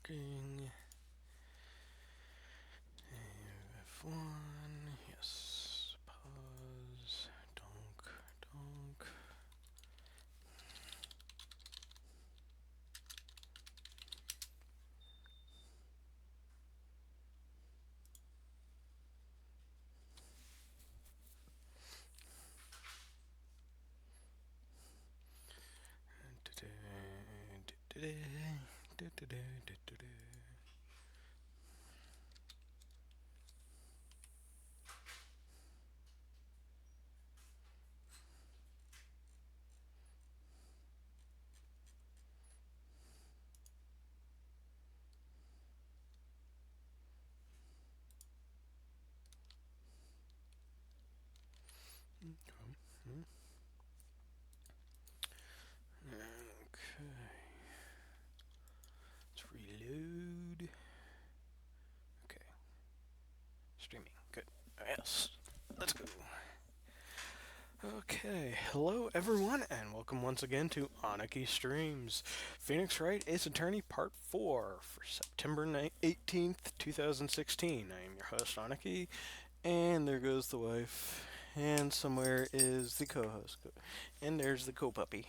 working. F1, yes. Pause. Donk, donk. Okay. Let's reload. Okay. Streaming. Good. Yes. Let's go. Okay, hello everyone, and welcome once again to Aniki Streams. Phoenix Wright Ace Attorney Part 4 for September 18th, 2016. I am your host, Aniki, and there goes the wife, and somewhere is the co-host. And there's the co-puppy.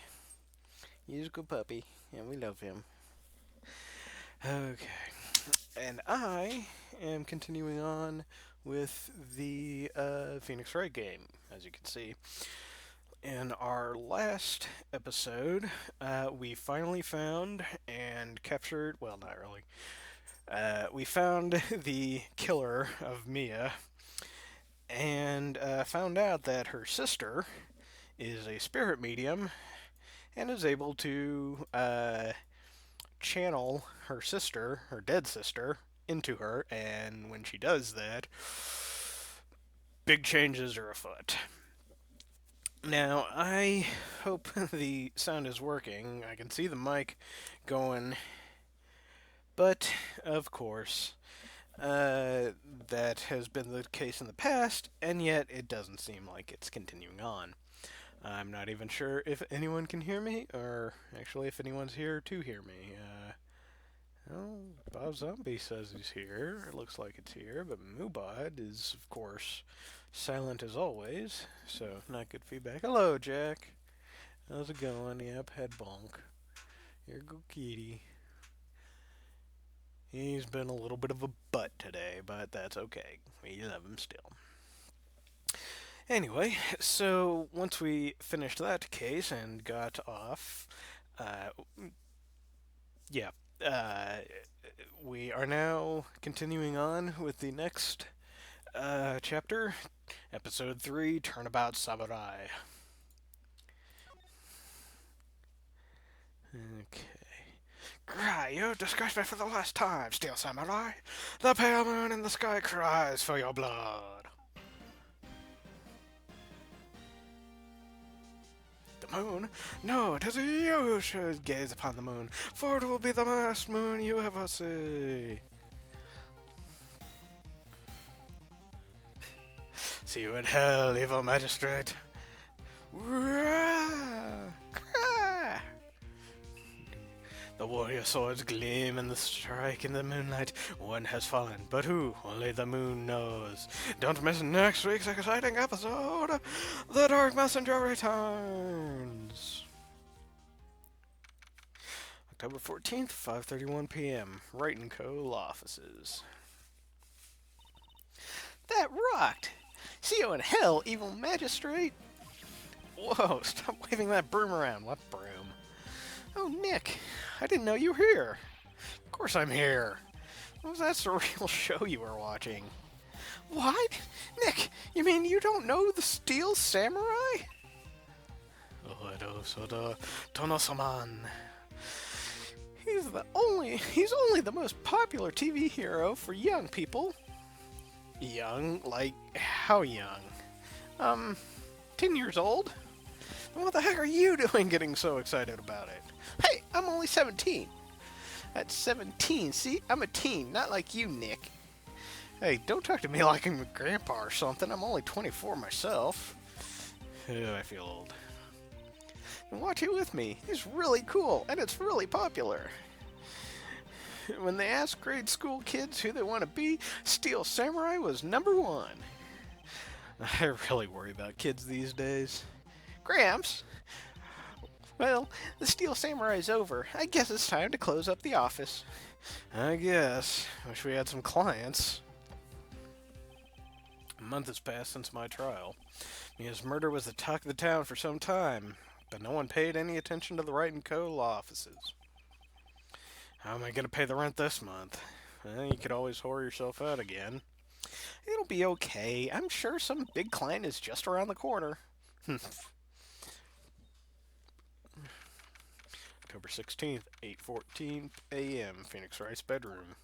He's a good puppy, and we love him. Okay, and I am continuing on with the Phoenix Wright game, as you can see. In our last episode, we finally found and captured, well, not really. We found the killer of Mia and found out that her sister is a spirit medium and is able to channel her sister, her dead sister, into her. And when she does that, big changes are afoot. Now, I hope the sound is working. I can see the mic going, but of course, that has been the case in the past, and yet it doesn't seem like it's continuing on. I'm not even sure if anyone can hear me, or actually if anyone's here to hear me. Oh, Bob Zombie says he's here. It looks like it's here, but Mubad is, of course, silent as always, so not good feedback. Hello, Jack. How's it going? Yep, head bonk. Here go Kitty. He's been a little bit of a butt today, but that's okay. We love him still. Anyway, so once we finished that case and got off, uh, yeah, uh, we are now continuing on with the next chapter, episode 3, Turnabout Samurai. Okay. Cry, you have disgraced me for the last time, Steel Samurai. The pale moon in the sky cries for your blood. The moon? No, it is you who should gaze upon the moon, for it will be the last moon you ever see. See you in hell, evil magistrate. The warrior swords gleam in the strike in the moonlight. One has fallen, but who? Only the moon knows. Don't miss next week's exciting episode. The Dark Messenger returns. October 14th, 5:31 p.m. Wright & Co. Law Offices. That rocked! See you in hell, evil magistrate! Whoa, stop waving that broom around. What broom? Oh, Nick, I didn't know you were here. Of course I'm here. What was that surreal show you were watching? What? Nick, you mean you don't know the Steel Samurai? Tono-saman. He's only the most popular TV hero for young people. Young? Like, how young? 10 years old? What the heck are you doing getting so excited about it? Hey, I'm only 17. At 17, see? I'm a teen, not like you, Nick. Hey, don't talk to me like I'm a grandpa or something. I'm only 24 myself. Oh, I feel old. And watch it with me. It's really cool, and it's really popular. When they asked grade school kids who they want to be, Steel Samurai was number one. I really worry about kids these days. Gramps, well, the Steel Samurai's over. I guess it's time to close up the office. I guess. Wish we had some clients. A month has passed since my trial. Mia's murder was the talk of the town for some time, but no one paid any attention to the Wright & Co. law offices. How am I going to pay the rent this month? Well, you could always whore yourself out again. It'll be okay. I'm sure some big client is just around the corner. October 16th, 8:14 a.m. Phoenix Wright's bedroom.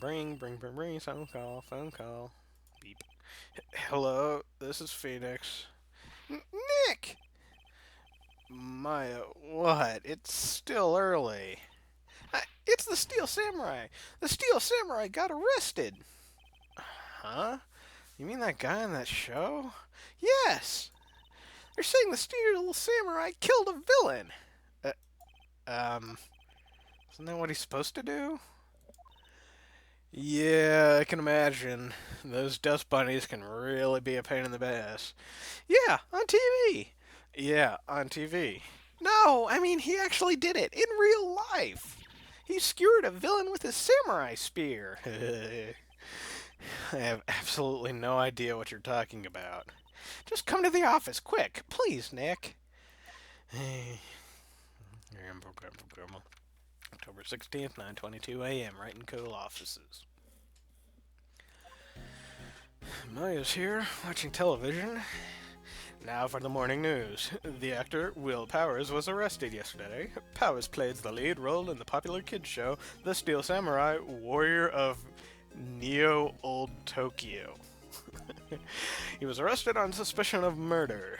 Bring, phone call. Beep. Hello, this is Phoenix. Nick! Maya, what? It's still early. It's the Steel Samurai. The Steel Samurai got arrested. Huh? You mean that guy on that show? Yes! They're saying the Steel Samurai killed a villain. Isn't that what he's supposed to do? Yeah, I can imagine. Those dust bunnies can really be a pain in the ass. Yeah, on TV. Yeah, on TV. No, I mean, he actually did it in real life. He skewered a villain with his samurai spear. I have absolutely no idea what you're talking about. Just come to the office, quick. Please, Nick. October 16th, 9:22 a.m. Wright & Co. offices. Maya's here, watching television. Now for the morning news. The actor Will Powers was arrested yesterday. Powers plays the lead role in the popular kids show The Steel Samurai Warrior of Neo Old Tokyo. He was arrested on suspicion of murder.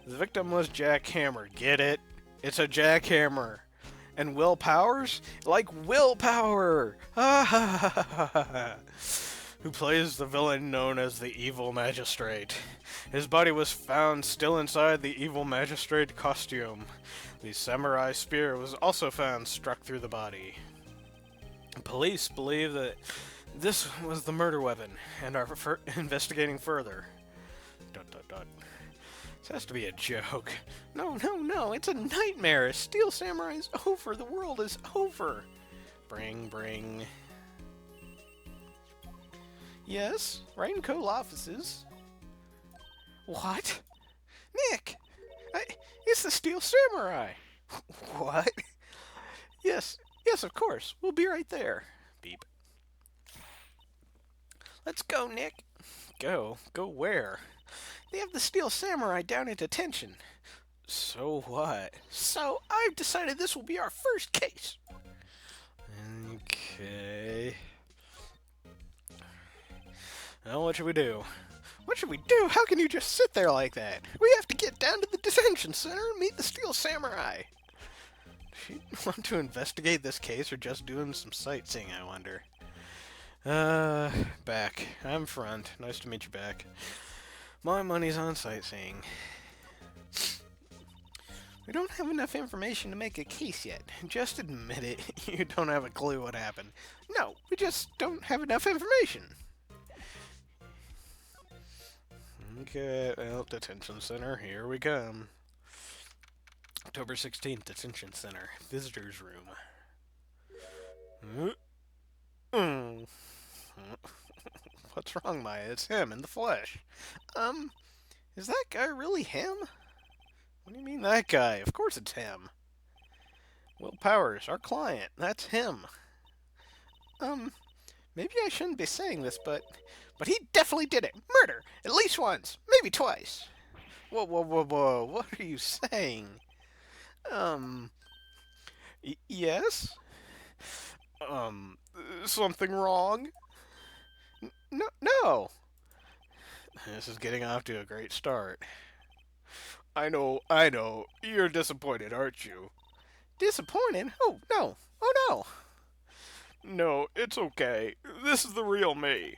The victim was Jack Hammer. Get it? It's a jackhammer. And Will Powers? Like Willpower! Who plays the villain known as the Evil Magistrate. His body was found still inside the Evil Magistrate costume. The samurai spear was also found struck through the body. Police believe that this was the murder weapon and are investigating further. ... This has to be a joke. No, it's a nightmare. Steel Samurai is over. The world is over. Bring. Yes, Wright & Co. offices. What? Nick! It's the Steel Samurai! What? Yes, of course. We'll be right there. Beep. Let's go, Nick. Go? Go where? They have the Steel Samurai down in detention. So what? So I've decided this will be our first case. Okay. Well, what should we do? What should we do? How can you just sit there like that? We have to get down to the detention center and meet the Steel Samurai. Does she want to investigate this case or just doing some sightseeing, I wonder? Back. I'm front. Nice to meet you back. My money's on sightseeing. We don't have enough information to make a case yet. Just admit it. You don't have a clue what happened. No, we just don't have enough information. Okay, well, detention center, here we come. October 16th, detention center, visitors room. What's wrong, Maya? It's him in the flesh. Is that guy really him? What do you mean that guy? Of course it's him. Will Powers, our client, that's him. Maybe I shouldn't be saying this, but he definitely did it. Murder! At least once, maybe twice. Whoa, what are you saying? Yes? Something wrong? No. This is getting off to a great start. I know. You're disappointed, aren't you? Disappointed? Oh, no. No, it's okay. This is the real me.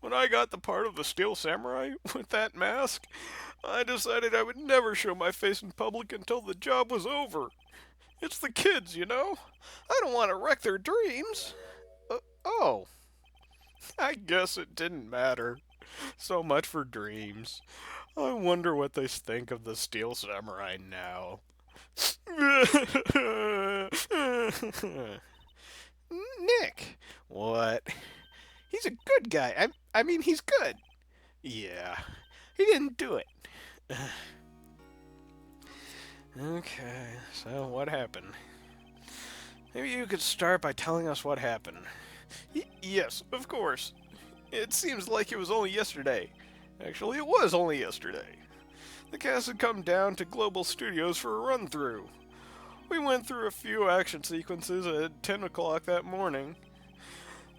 When I got the part of the Steel Samurai with that mask, I decided I would never show my face in public until the job was over. It's the kids, you know? I don't want to wreck their dreams. Oh, I guess it didn't matter. So much for dreams. I wonder what they think of the Steel Samurai now. Nick! What? He's a good guy. I mean, he's good. Yeah, he didn't do it. Okay, so what happened? Maybe you could start by telling us what happened. Yes, of course. It seems like it was only yesterday. Actually, it was only yesterday. The cast had come down to Global Studios for a run-through. We went through a few action sequences at 10 o'clock that morning.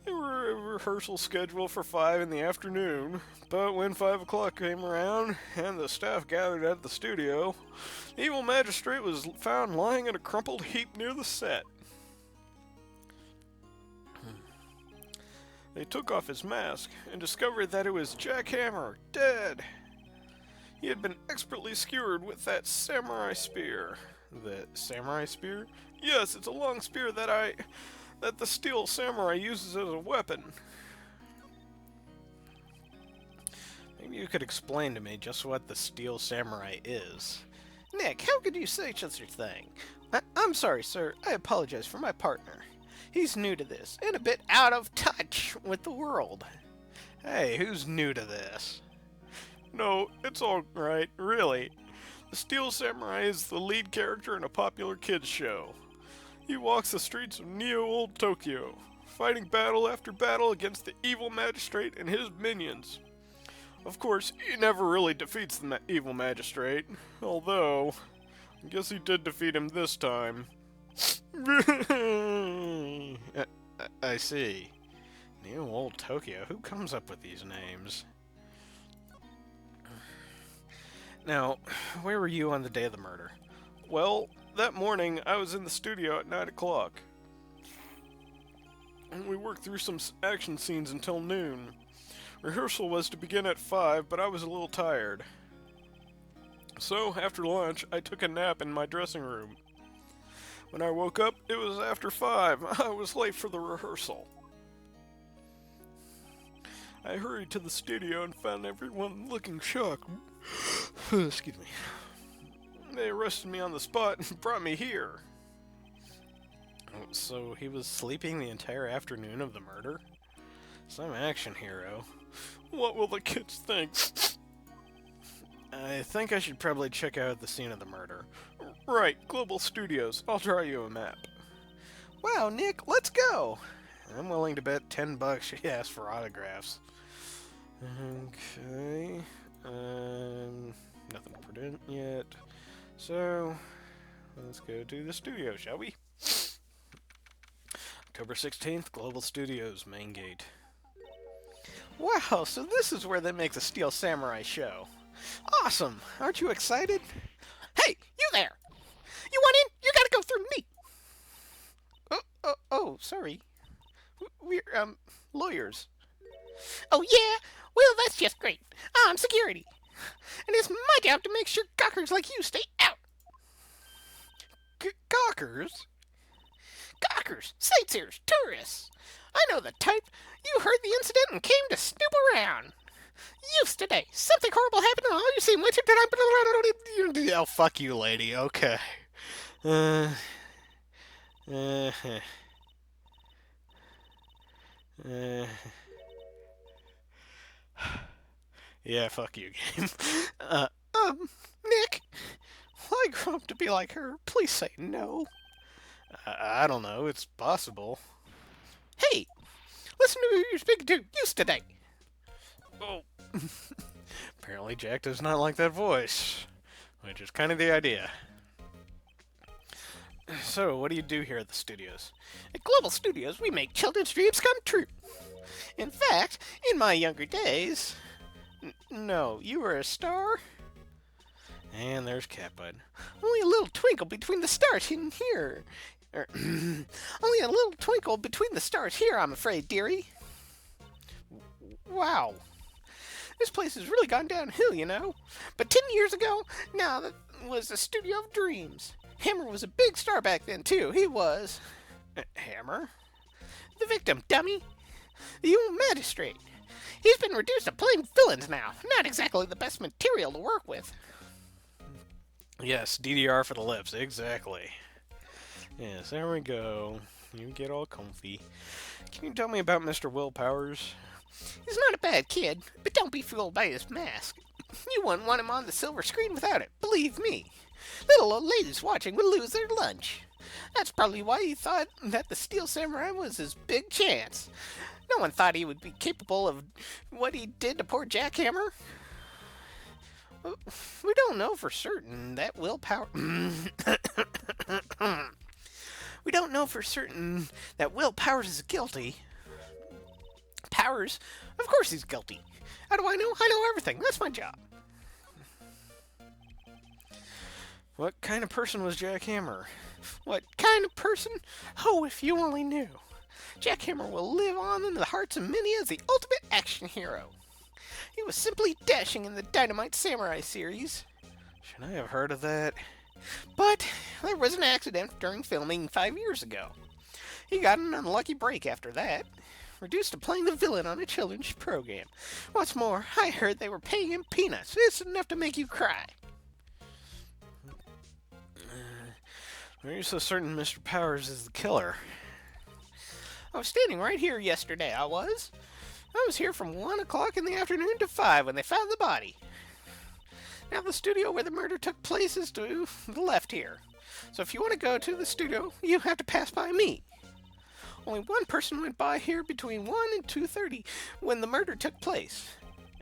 There were a rehearsal scheduled for 5 in the afternoon, but when 5 o'clock came around and the staff gathered at the studio, the evil magistrate was found lying in a crumpled heap near the set. They took off his mask and discovered that it was Jack Hammer, dead. He had been expertly skewered with that samurai spear. The samurai spear? Yes, it's a long spear that the Steel Samurai uses as a weapon. Maybe you could explain to me just what the Steel Samurai is. Nick, how could you say such a thing? I'm sorry, sir. I apologize for my partner. He's new to this, and a bit out of touch with the world. Hey, who's new to this? No, it's all right, really. The Steel Samurai is the lead character in a popular kids show. He walks the streets of Neo-Old Tokyo, fighting battle after battle against the evil magistrate and his minions. Of course, he never really defeats the evil magistrate, although I guess he did defeat him this time. I see. Neo-Old Tokyo, who comes up with these names? Now, where were you on the day of the murder? Well, that morning I was in the studio at 9 o'clock. We worked through some action scenes until noon. Rehearsal was to begin at 5, but I was a little tired. So, after lunch, I took a nap in my dressing room. When I woke up, it was after 5. I was late for the rehearsal. I hurried to the studio and found everyone looking shocked. Excuse me. They arrested me on the spot and brought me here. So he was sleeping the entire afternoon of the murder? Some action hero. What will the kids think? I think I should probably check out the scene of the murder. Right, Global Studios. I'll draw you a map. Wow, Nick, let's go! I'm willing to bet $10 she asked for autographs. Okay. Nothing to print yet. So, let's go to the studio, shall we? October 16th, Global Studios, main gate. Wow, so this is where they make the Steel Samurai show. Awesome! Aren't you excited? Hey, you there! You want in? You gotta go through me! Oh, sorry. We're, lawyers. Oh, yeah? Well, that's just great. I'm security. And it's my job to make sure gawkers like you stay out. Gawkers? Gawkers, sightseers, tourists. I know the type. You heard the incident and came to snoop around. Used today. Something horrible happened and all you see winter tonight. Oh, fuck you, lady. Okay. Yeah, fuck you, game. Nick, will I grow up to be like her? Please say no. I don't know. It's possible. Hey, listen to who you're speaking to. Used today. Oh. Apparently Jack does not like that voice, which is kind of the idea. So, what do you do here at the studios? At Global Studios, we make children's dreams come true. In fact, in my younger days... No, you were a star? And there's Catbud. Only a little twinkle between the stars in here. Only a little twinkle between the stars here, I'm afraid, dearie. Wow. This place has really gone downhill, you know. But 10 years ago, now that was a studio of dreams. Hammer was a big star back then, too. He was. Hammer? The victim, dummy. The young magistrate. He's been reduced to plain villains now. Not exactly the best material to work with. Yes, DDR for the lips, exactly. Yes, there we go. You get all comfy. Can you tell me about Mr. Will Powers? He's not a bad kid, but don't be fooled by his mask. You wouldn't want him on the silver screen without it, believe me. Little old ladies watching would lose their lunch. That's probably why he thought that the Steel Samurai was his big chance. No one thought he would be capable of what he did to poor Jackhammer. We don't know for certain that Will Powers... We don't know for certain that Will Powers is guilty. Powers? Of course he's guilty. How do I know? I know everything. That's my job. What kind of person was Jack Hammer? What kind of person? Oh, if you only knew. Jack Hammer will live on in the hearts of many as the ultimate action hero. He was simply dashing in the Dynamite Samurai series. Should I have heard of that? But there was an accident during filming 5 years ago. He got an unlucky break after that, reduced to playing the villain on a children's program. What's more, I heard they were paying him peanuts. It's enough to make you cry. Are you so certain Mr. Powers is the killer? I was standing right here yesterday, I was. I was here from 1 o'clock in the afternoon to 5 when they found the body. Now, the studio where the murder took place is to the left here. So if you want to go to the studio, you have to pass by me. Only one person went by here between 1 and 2:30 when the murder took place.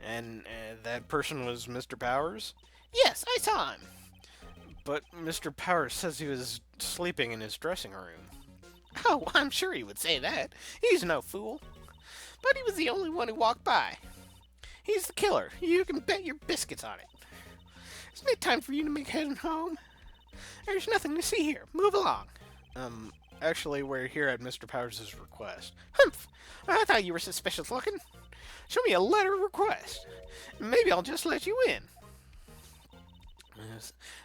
And that person was Mr. Powers? Yes, I saw him. But Mr. Powers says he was sleeping in his dressing room. Oh, I'm sure he would say that. He's no fool. But he was the only one who walked by. He's the killer. You can bet your biscuits on it. Isn't it time for you to make heading home? There's nothing to see here. Move along. Actually, we're here at Mr. Powers' request. Humph! I thought you were suspicious looking. Show me a letter of request. Maybe I'll just let you in.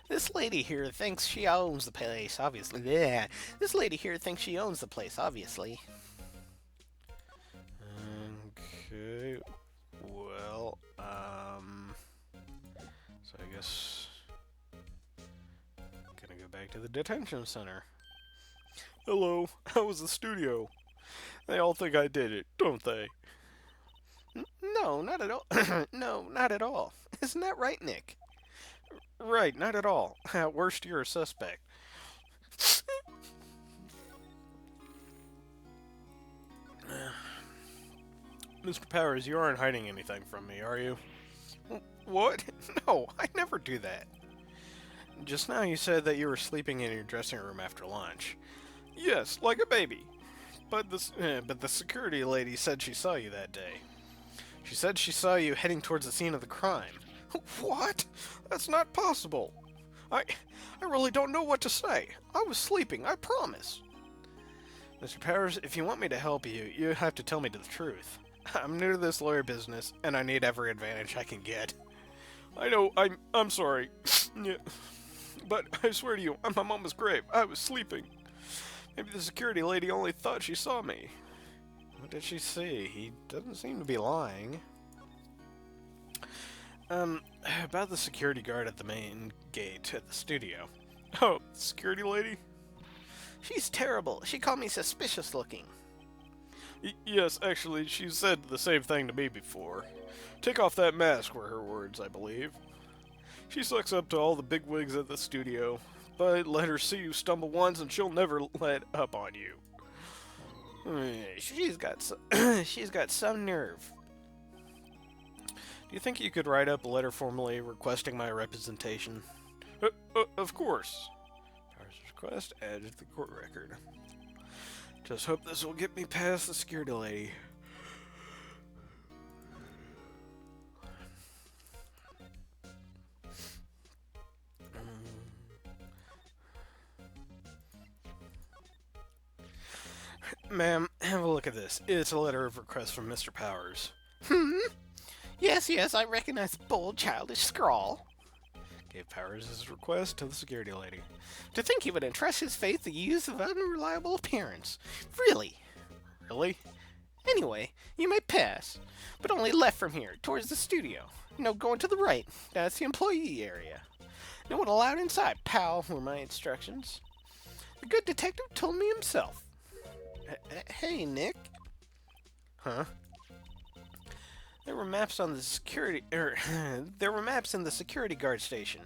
This lady here thinks she owns the place, obviously. Yeah, this lady here thinks she owns the place, obviously. Okay. Well, so I guess gonna go back to the detention center. Hello, how was the studio? They all think I did it, don't they? No, not at all. No, not at all. Isn't that right, Nick? Right, not at all. At worst, you're a suspect. Mr. Powers, you aren't hiding anything from me, are you? What? No, I never do that. Just now you said that you were sleeping in your dressing room after lunch. Yes, like a baby. But the security lady said she saw you that day. She said she saw you heading towards the scene of the crime. What? That's not possible. I really don't know what to say. I was sleeping, I promise. Mr. Powers, if you want me to help you, you have to tell me the truth. I'm new to this lawyer business, and I need every advantage I can get. I know, I'm sorry. Yeah. But I swear to you, on my mama's grave, I was sleeping. Maybe the security lady only thought she saw me. What did she see? He doesn't seem to be lying. About the security guard at the main gate at the studio. Oh, security lady? She's terrible. She called me suspicious looking. Yes, actually, she said the same thing to me before. Take off that mask were her words, I believe. She sucks up to all the bigwigs at the studio, but let her see you stumble once and she'll never let up on you. She's got some nerve. Do you think you could write up a letter formally requesting my representation? Of course. Powers request added to the court record. Just hope this will get me past the security lady. Ma'am, have a look at this. It's a letter of request from Mr. Powers. Yes, I recognize the bold, childish scrawl. gave Powers his request to the security lady. To think he would entrust his faith to use of unreliable appearance. Really? Really? Anyway, you may pass, but only left from here, towards the studio. No going to the right. That's the employee area. No one allowed inside, pal, were my instructions. The good detective told me himself. Hey, Nick. Huh? There were maps on the security. There were maps in the security guard station.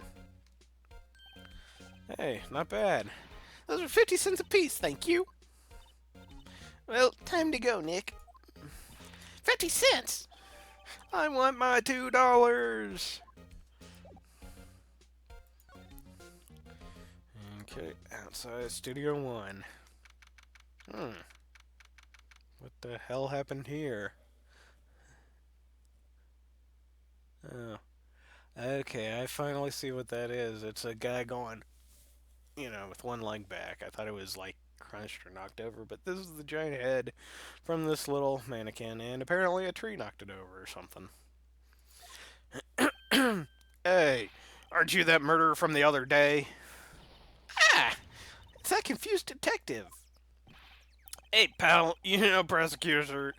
Hey, not bad. Those are 50 cents apiece, thank you. Well, time to go, Nick. 50 cents! I want my $2. Okay, outside Studio One. What the hell happened here? Oh. Okay, I finally see what that is. It's a guy going, with one leg back. I thought it was like crunched or knocked over, but this is the giant head from this little mannequin, and apparently a tree knocked it over or something. Hey, aren't you that murderer from the other day? Ah! It's that confused detective. Hey, pal, prosecutors are...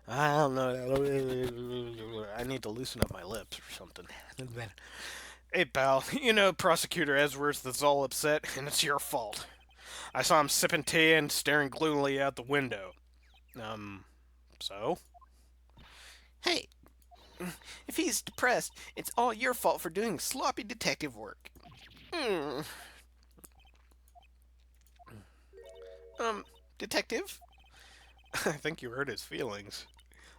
I don't know. I need to loosen up my lips or something. Hey, pal, Prosecutor Edgeworth is all upset, and it's your fault. I saw him sipping tea and staring gloomily out the window. So? Hey, if he's depressed, it's all your fault for doing sloppy detective work. Detective? I think you hurt his feelings.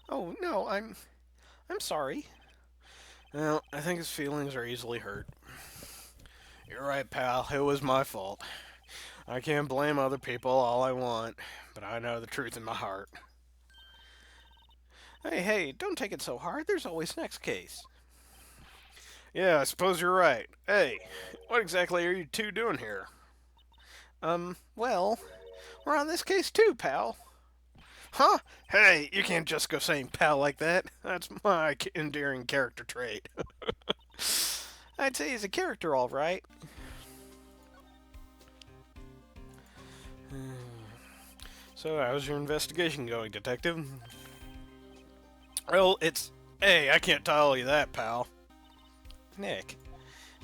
Oh, no, I'm sorry. Well, I think his feelings are easily hurt. You're right, pal. It was my fault. I can't blame other people all I want, but I know the truth in my heart. Hey, don't take it so hard. There's always next case. Yeah, I suppose you're right. Hey, what exactly are you two doing here? Well, we're on this case too, pal. Huh? Hey, you can't just go saying pal like that. That's my endearing character trait. I'd say he's a character, all right. So, how's your investigation going, detective? Well, Hey, I can't tell you that, pal. Nick,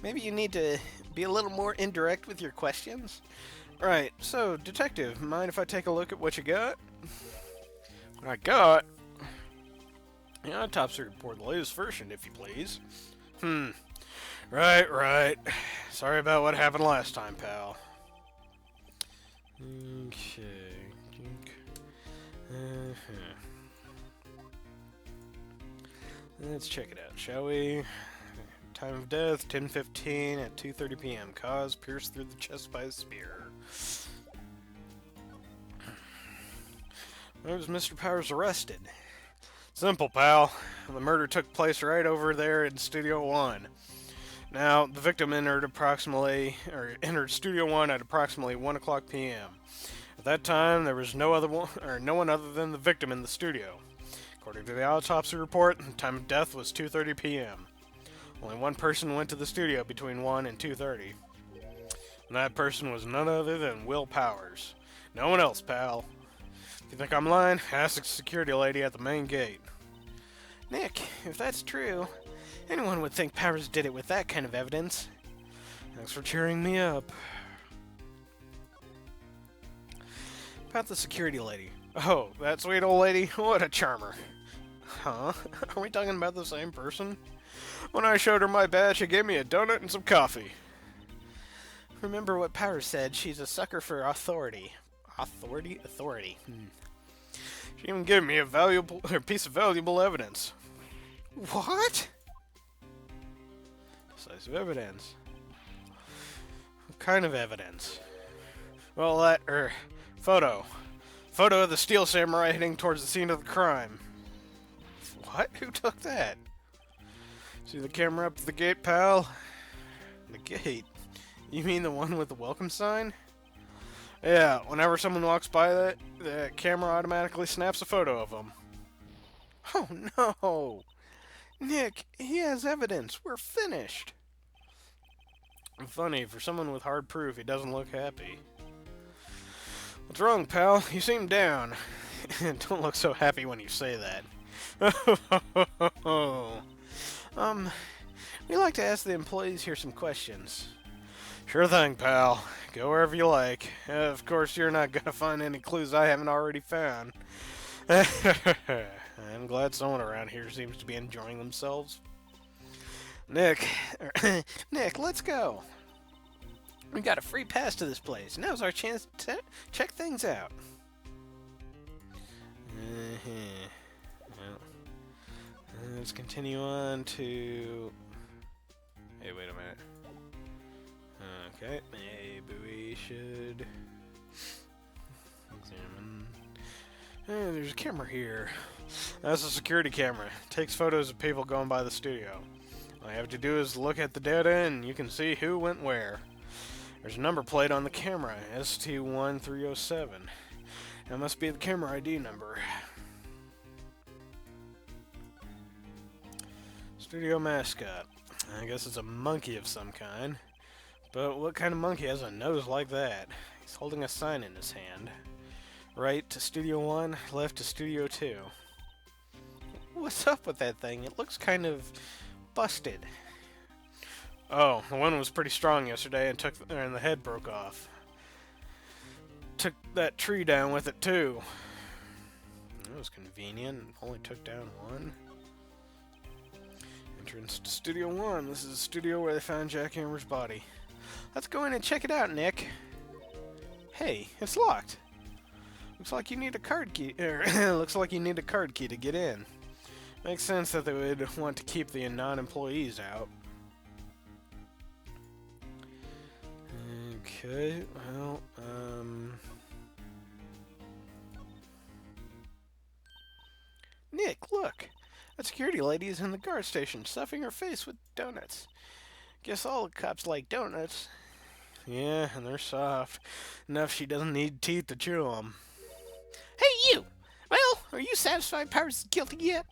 maybe you need to be a little more indirect with your questions. Right, so, detective, mind if I take a look at what you got? What I got? Yeah, autopsy report, the latest version, if you please. Right. Sorry about what happened last time, pal. Okay. Let's check it out, shall we? Time of death, 10:15 at 2:30 p.m. Cause, pierced through the chest by a spear. Why was Mr. Powers arrested? Simple, pal. The murder took place right over there in Studio One. Now, the victim entered Studio One at approximately 1:00 p.m. At that time, there was no one other than the victim in the studio. According to the autopsy report, the time of death was 2:30 p.m. Only one person went to the studio between 1 and 2:30. And that person was none other than Will Powers. No one else, pal. If you think I'm lying, ask the security lady at the main gate. Nick, if that's true, anyone would think Powers did it with that kind of evidence. Thanks for cheering me up. About the security lady. Oh, that sweet old lady? What a charmer. Huh? Are we talking about the same person? When I showed her my badge, she gave me a donut and some coffee. Remember what Powers said, she's a sucker for authority. Authority? She even gave me a piece of valuable evidence. What? Decisive evidence. What kind of evidence? Well, that, photo. Photo of the Steel Samurai heading towards the scene of the crime. What? Who took that? See the camera up to the gate, pal? The gate? You mean the one with the welcome sign? Yeah, whenever someone walks by the camera automatically snaps a photo of them. Oh no! Nick, he has evidence. We're finished. Funny, for someone with hard proof, he doesn't look happy. What's wrong, pal? You seem down. Don't look so happy when you say that. um, we like to ask the employees here some questions. Sure thing, pal. Go wherever you like. Of course, you're not gonna find any clues I haven't already found. I'm glad someone around here seems to be enjoying themselves. Nick, Nick, let's go. We got a free pass to this place. Now's our chance to check things out. Well, let's continue on to... Hey, wait a minute. Okay, maybe we should examine. Hey, there's a camera here. That's a security camera. It takes photos of people going by the studio. All you have to do is look at the data and you can see who went where. There's a number plate on the camera, ST1307. That must be the camera ID number. Studio mascot. I guess it's a monkey of some kind. But what kind of monkey has a nose like that? He's holding a sign in his hand. Right to Studio 1, left to Studio 2. What's up with that thing? It looks kind of busted. Oh, the one was pretty strong yesterday and the head broke off. Took that tree down with it too. That was convenient. Only took down one. Entrance to Studio 1. This is the studio where they found Jack Hammer's body. Let's go in and check it out, Nick. Hey, it's locked. Looks like you need a card key. Looks like you need a card key to get in. Makes sense that they would want to keep the non-employees out. Okay, well, Nick, look! A security lady is in the guard station, stuffing her face with donuts. Guess all the cops like donuts. Yeah, and they're soft. Enough she doesn't need teeth to chew them. Hey, you! Well, are you satisfied Powers is guilty yet?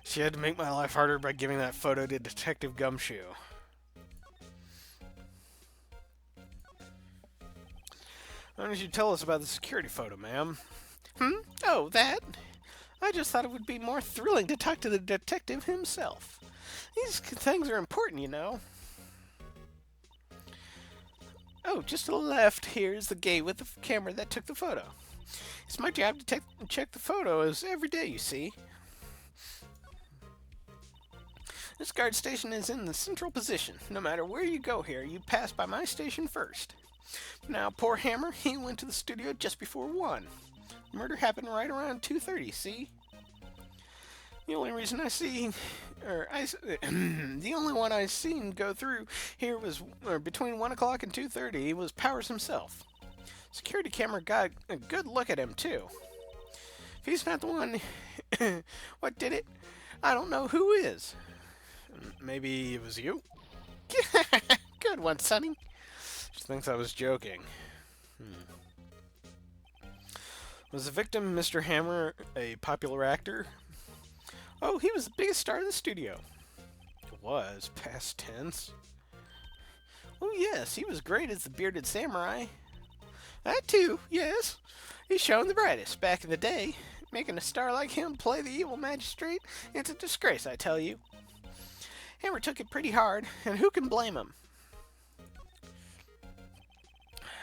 She had to make my life harder by giving that photo to Detective Gumshoe. Why don't you tell us about the security photo, ma'am? Oh, that? I just thought it would be more thrilling to talk to the detective himself. These things are important, you know. Oh, just to the left here is the gate with the camera that took the photo. It's my job to check the photos every day, you see. This guard station is in the central position. No matter where you go here, you pass by my station first. Now, poor Hammer, he went to the studio just before 1. Murder happened right around 2:30, see? The only reason the only one I seen go through here was between 1 o'clock and 2:30 was Powers himself. Security camera got a good look at him, too. If he's not the one what did it, I don't know who is. Maybe it was you? Good one, Sonny. She thinks I was joking. Was the victim, Mr. Hammer, a popular actor? Oh, he was the biggest star of the studio. Was, past tense. Oh, yes, he was great as the bearded samurai. That too, yes. He shone the brightest back in the day. Making a star like him play the evil magistrate, it's a disgrace, I tell you. Hammer took it pretty hard, and who can blame him?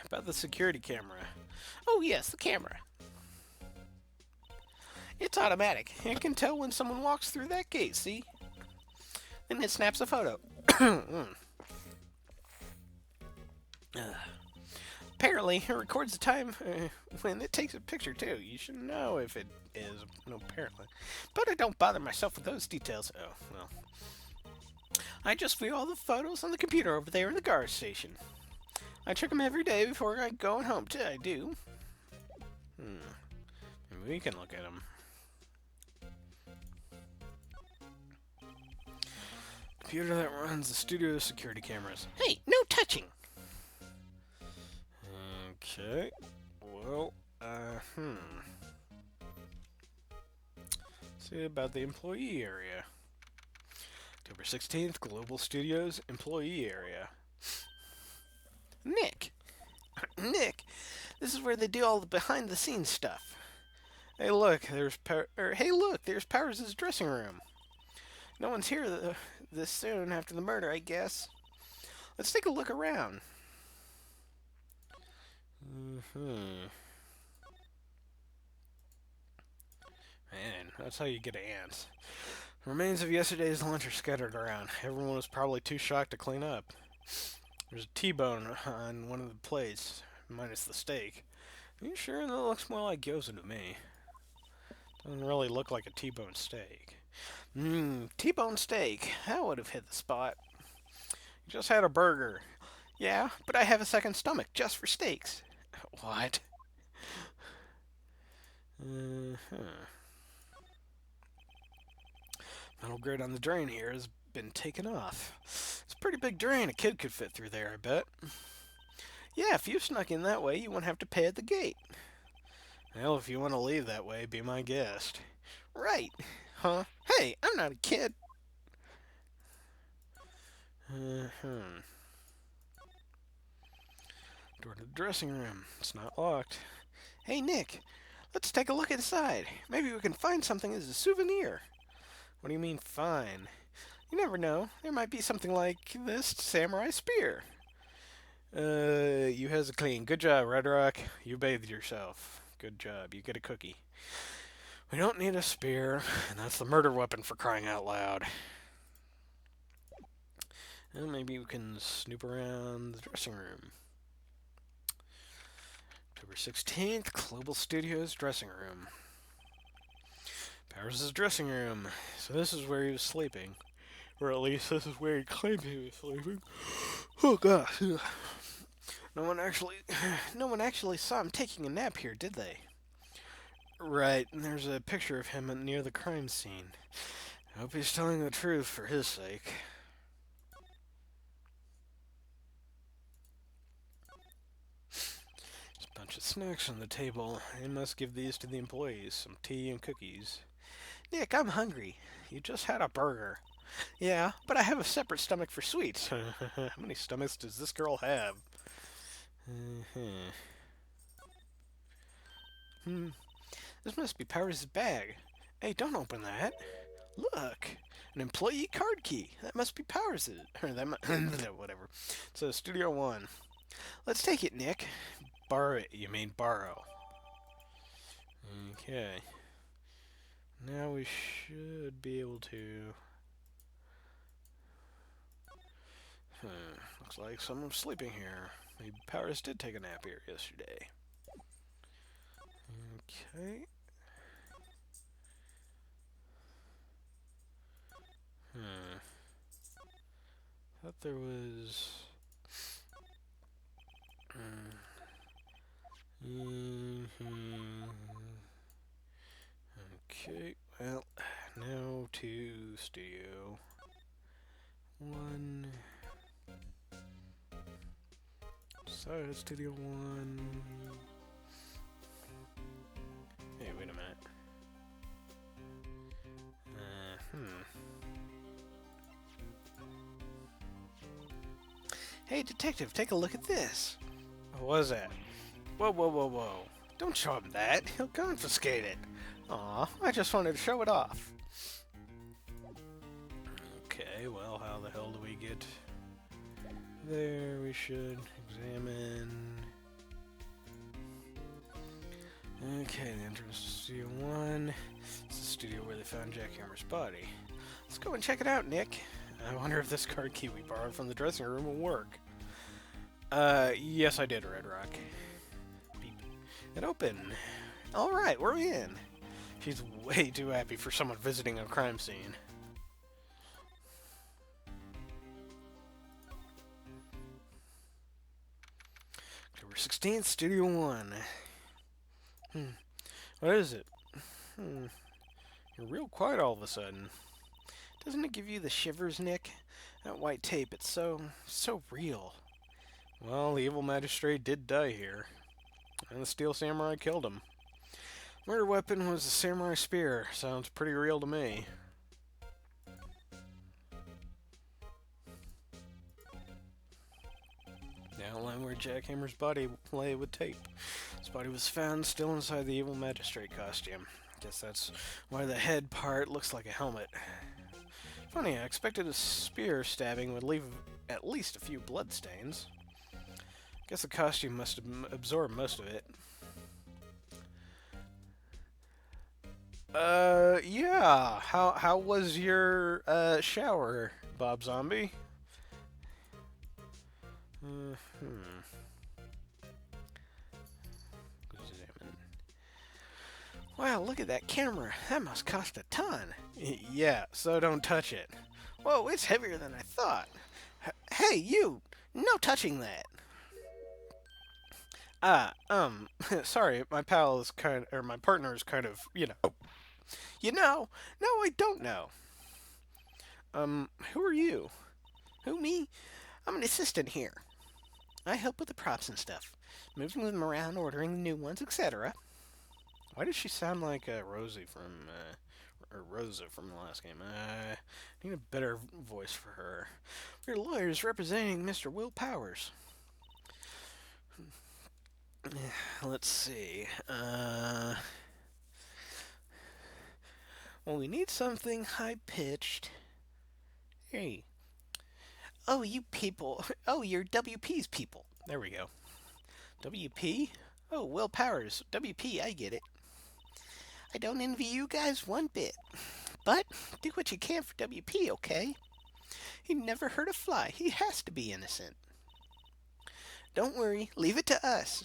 About the security camera. Oh, yes, the camera. It's automatic. It can tell when someone walks through that gate, see? Then it snaps a photo. Apparently, it records the time when it takes a picture, too. You should know if it is. No, apparently. But I don't bother myself with those details. Oh, well. I just view all the photos on the computer over there in the guard station. I check them every day before I go home. I do. Maybe we can look at them. Computer that runs the studio security cameras. Hey, no touching. Okay. Well, See about the employee area. October 16th, Global Studios employee area. Nick! Nick! This is where they do all the behind the scenes stuff. Hey, look, there's Hey, look, there's Powers' dressing room. No one's here this soon after the murder, I guess. Let's take a look around. Man, that's how you get ants. Remains of yesterday's lunch are scattered around. Everyone was probably too shocked to clean up. There's a T-bone on one of the plates, minus the steak. Are you sure? That looks more like gyoza to me. Doesn't really look like a T-bone steak. T-bone steak. That would have hit the spot. You just had a burger. Yeah, but I have a second stomach just for steaks. What? Uh-huh. Metal grid on the drain here has been taken off. It's a pretty big drain. A kid could fit through there, I bet. Yeah, if you snuck in that way, you wouldn't have to pay at the gate. Well, if you want to leave that way, be my guest. Right. Huh? Hey, I'm not a kid. Door to the dressing room. It's not locked. Hey, Nick, let's take a look inside. Maybe we can find something as a souvenir. What do you mean, fine? You never know. There might be something like this samurai spear. You has a clean. Good job, Red Rock. You bathed yourself. Good job. You get a cookie. We don't need a spear, and that's the murder weapon for crying out loud. And maybe we can snoop around the dressing room. October 16th, Global Studios dressing room. Powers' dressing room. So this is where he was sleeping. Or at least this is where he claimed he was sleeping. Oh gosh. No one actually saw him taking a nap here, did they? Right, and there's a picture of him near the crime scene. I hope he's telling the truth for his sake. There's a bunch of snacks on the table. I must give these to the employees. Some tea and cookies. Nick, I'm hungry. You just had a burger. Yeah, but I have a separate stomach for sweets. How many stomachs does this girl have? This must be Powers' bag. Hey, don't open that. Look, an employee card key. That must be Powers'. Or that whatever. So Studio 1. Let's take it, Nick. Borrow it, you mean borrow. Okay. Now we should be able to... Looks like someone's sleeping here. Maybe Powers did take a nap here yesterday. Okay. Thought there was... Okay, well, now to Studio 1. So, Studio 1. Hey, wait a minute. Hey, detective, take a look at this. What was that? Whoa, whoa, whoa, whoa. Don't show him that. He'll confiscate it. Aw, I just wanted to show it off. Okay, well, how the hell do we get there? We should examine... Okay, the entrance to Studio 1. It's the studio where they found Jack Hammer's body. Let's go and check it out, Nick. I wonder if this card key we borrowed from the dressing room will work. Yes I did, Red Rock. Beep. It opened. Alright, we're in. She's way too happy for someone visiting a crime scene. October 16th, Studio 1. What is it? You're real quiet all of a sudden. Doesn't it give you the shivers, Nick? That white tape, it's so real. Well, the evil magistrate did die here. And the steel samurai killed him. Murder weapon was a samurai spear. Sounds pretty real to me. find where Jack Hammer's body lay with tape. His body was found still inside the evil magistrate costume. Guess that's why the head part looks like a helmet. Funny, I expected a spear stabbing would leave at least a few bloodstains. Guess the costume must have absorbed most of it. Yeah. How was your shower, Bob Zombie? Examine. Wow, look at that camera. That must cost a ton. Yeah, so don't touch it. Whoa, it's heavier than I thought. Hey, you! No touching that. Sorry, my pal is my partner is kind of, You know? No, I don't know. Who are you? Who, me? I'm an assistant here. I help with the props and stuff, moving them around, ordering the new ones, etc. Why does she sound like Rosie from, or Rosa from the last game? I need a better voice for her. We're lawyers representing Mr. Will Powers. Let's see. Well, we need something high-pitched. Hey. Oh, you people. Oh, you're WP's people. There we go. WP? Oh, Will Powers. WP, I get it. I don't envy you guys one bit. But do what you can for WP, okay? He never hurt a fly. He has to be innocent. Don't worry. Leave it to us.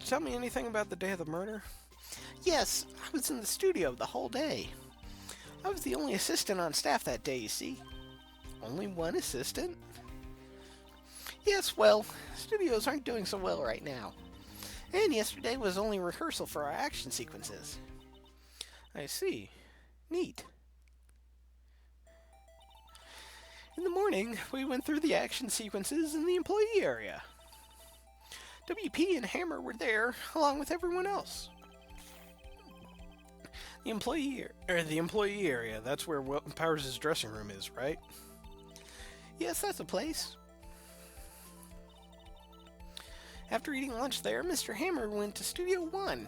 Tell me anything about the day of the murder? Yes, I was in the studio the whole day. I was the only assistant on staff that day, you see. Only one assistant? Yes, well, studios aren't doing so well right now. And yesterday was only rehearsal for our action sequences. I see. Neat. In the morning, we went through the action sequences in the employee area. WP and Hammer were there, along with everyone else. The employee area, that's where Powers' dressing room is, right? Yes, that's the place. After eating lunch there, Mr. Hammer went to Studio 1.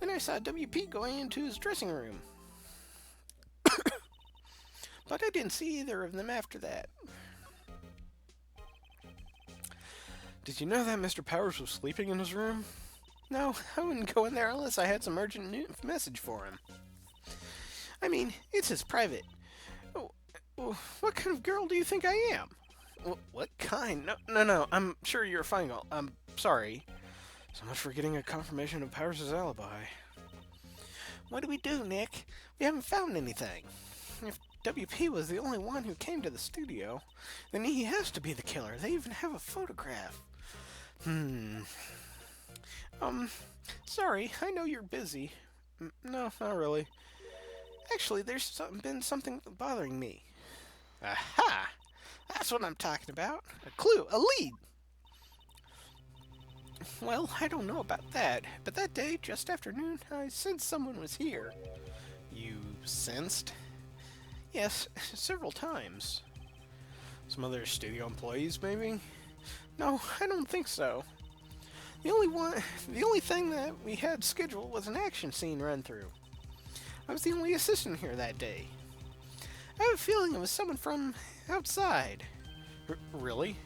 Then I saw WP going into his dressing room. But I didn't see either of them after that. Did you know that Mr. Powers was sleeping in his room? No, I wouldn't go in there unless I had some urgent message for him. I mean, it's his private. Oh, what kind of girl do you think I am? What kind? No, I'm sure you're a fine girl. I'm sorry. So much for getting a confirmation of Powers' alibi. What do we do, Nick? We haven't found anything. If WP was the only one who came to the studio, then he has to be the killer. They even have a photograph. Sorry, I know you're busy. No, not really. Actually, there's been something bothering me. Aha! That's what I'm talking about. A clue, a lead. Well, I don't know about that, but that day, just after noon, I sensed someone was here. You sensed? Yes, several times. Some other studio employees, maybe? No, I don't think so. The only thing that we had scheduled was an action scene run through. I was the only assistant here that day. I have a feeling it was someone from outside. Really?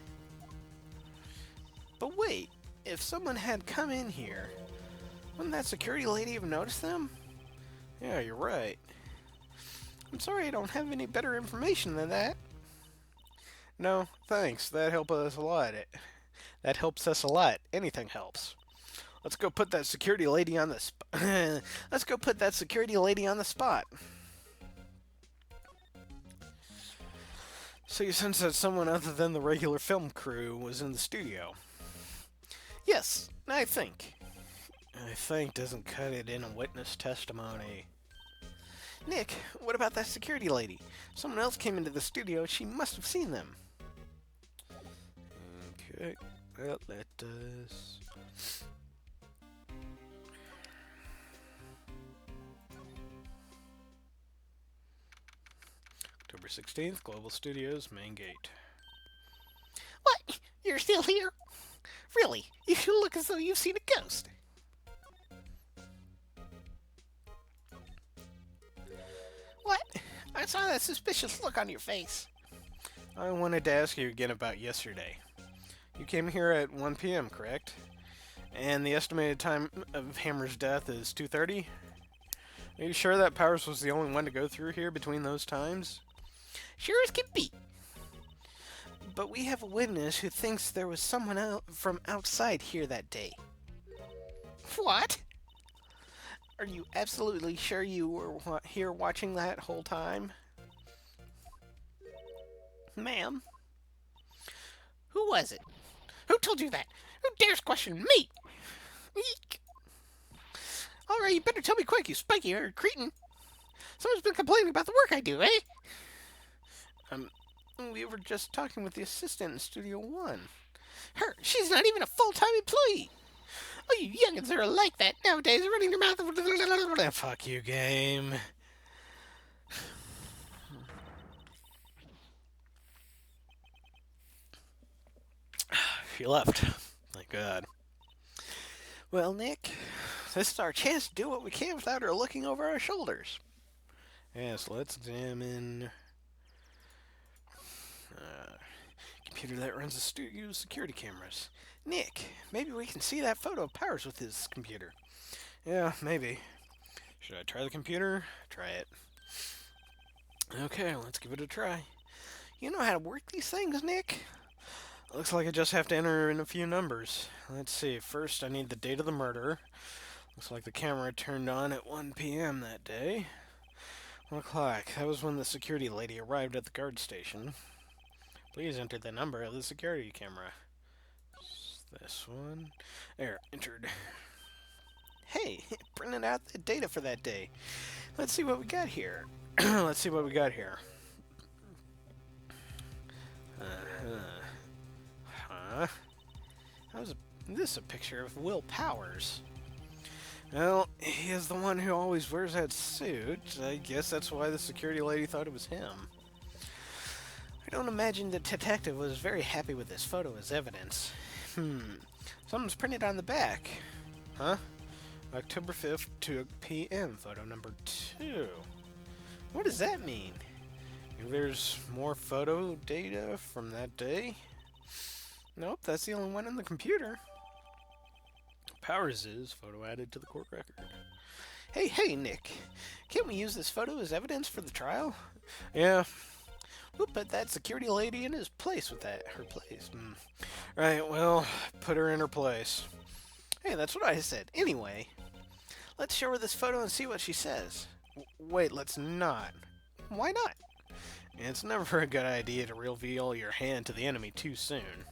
But wait, if someone had come in here, wouldn't that security lady have noticed them? Yeah, you're right. I'm sorry I don't have any better information than that. No, thanks. That helps us a lot. That helps us a lot. Anything helps. Let's go put that security lady on the Let's go put that security lady on the spot. So you sense that someone other than the regular film crew was in the studio? Yes, I think. I think doesn't cut it in a witness testimony. Nick, what about that security lady? Someone else came into the studio. She must have seen them. Okay, well, let us... October 16th, Global Studios, main gate. What? You're still here? Really? You look as though you've seen a ghost. What? I saw that suspicious look on your face. I wanted to ask you again about yesterday. You came here at 1 p.m., correct? And the estimated time of Hammer's death is 2:30? Are you sure that Powers was the only one to go through here between those times? Sure as can be. But we have a witness who thinks there was someone out from outside here that day. What? Are you absolutely sure you were here watching that whole time? Ma'am? Who was it? Who told you that? Who dares question me? Eek. All right, you better tell me quick, you spiky-haired cretin. Someone's been complaining about the work I do, eh? We were just talking with the assistant in Studio One. Her, she's not even a full-time employee. Oh, you youngins are like that nowadays, running your mouth. Fuck you, game. She left. Thank God. Well, Nick, this is our chance to do what we can without her looking over our shoulders. Yes, let's examine computer that runs the studio's security cameras. Nick, maybe we can see that photo of Powers with his computer. Yeah, maybe. Should I try the computer? Try it. Okay, let's give it a try. You know how to work these things, Nick? Looks like I just have to enter in a few numbers. Let's see. First, I need the date of the murder. Looks like the camera turned on at 1 p.m. that day. 1 o'clock. That was when the security lady arrived at the guard station. Please enter the number of the security camera. This one. There, entered. Hey, it printed out the data for that day. Let's see what we got here. Let's see what we got here. Huh? How's this a picture of Will Powers? Well, he is the one who always wears that suit. I guess that's why the security lady thought it was him. I don't imagine the detective was very happy with this photo as evidence. Something's printed on the back. Huh? October 5th, 2 p.m. Photo number 2. What does that mean? Maybe there's more photo data from that day? Nope, that's the only one in the computer. Powers is photo added to the court record. Hey, Nick. Can't we use this photo as evidence for the trial? Yeah. We'll put that security lady in his place with that. Her place. Right, well, put her in her place. Hey, that's what I said. Anyway, let's show her this photo and see what she says. Wait, let's not. Why not? It's never a good idea to reveal your hand to the enemy too soon.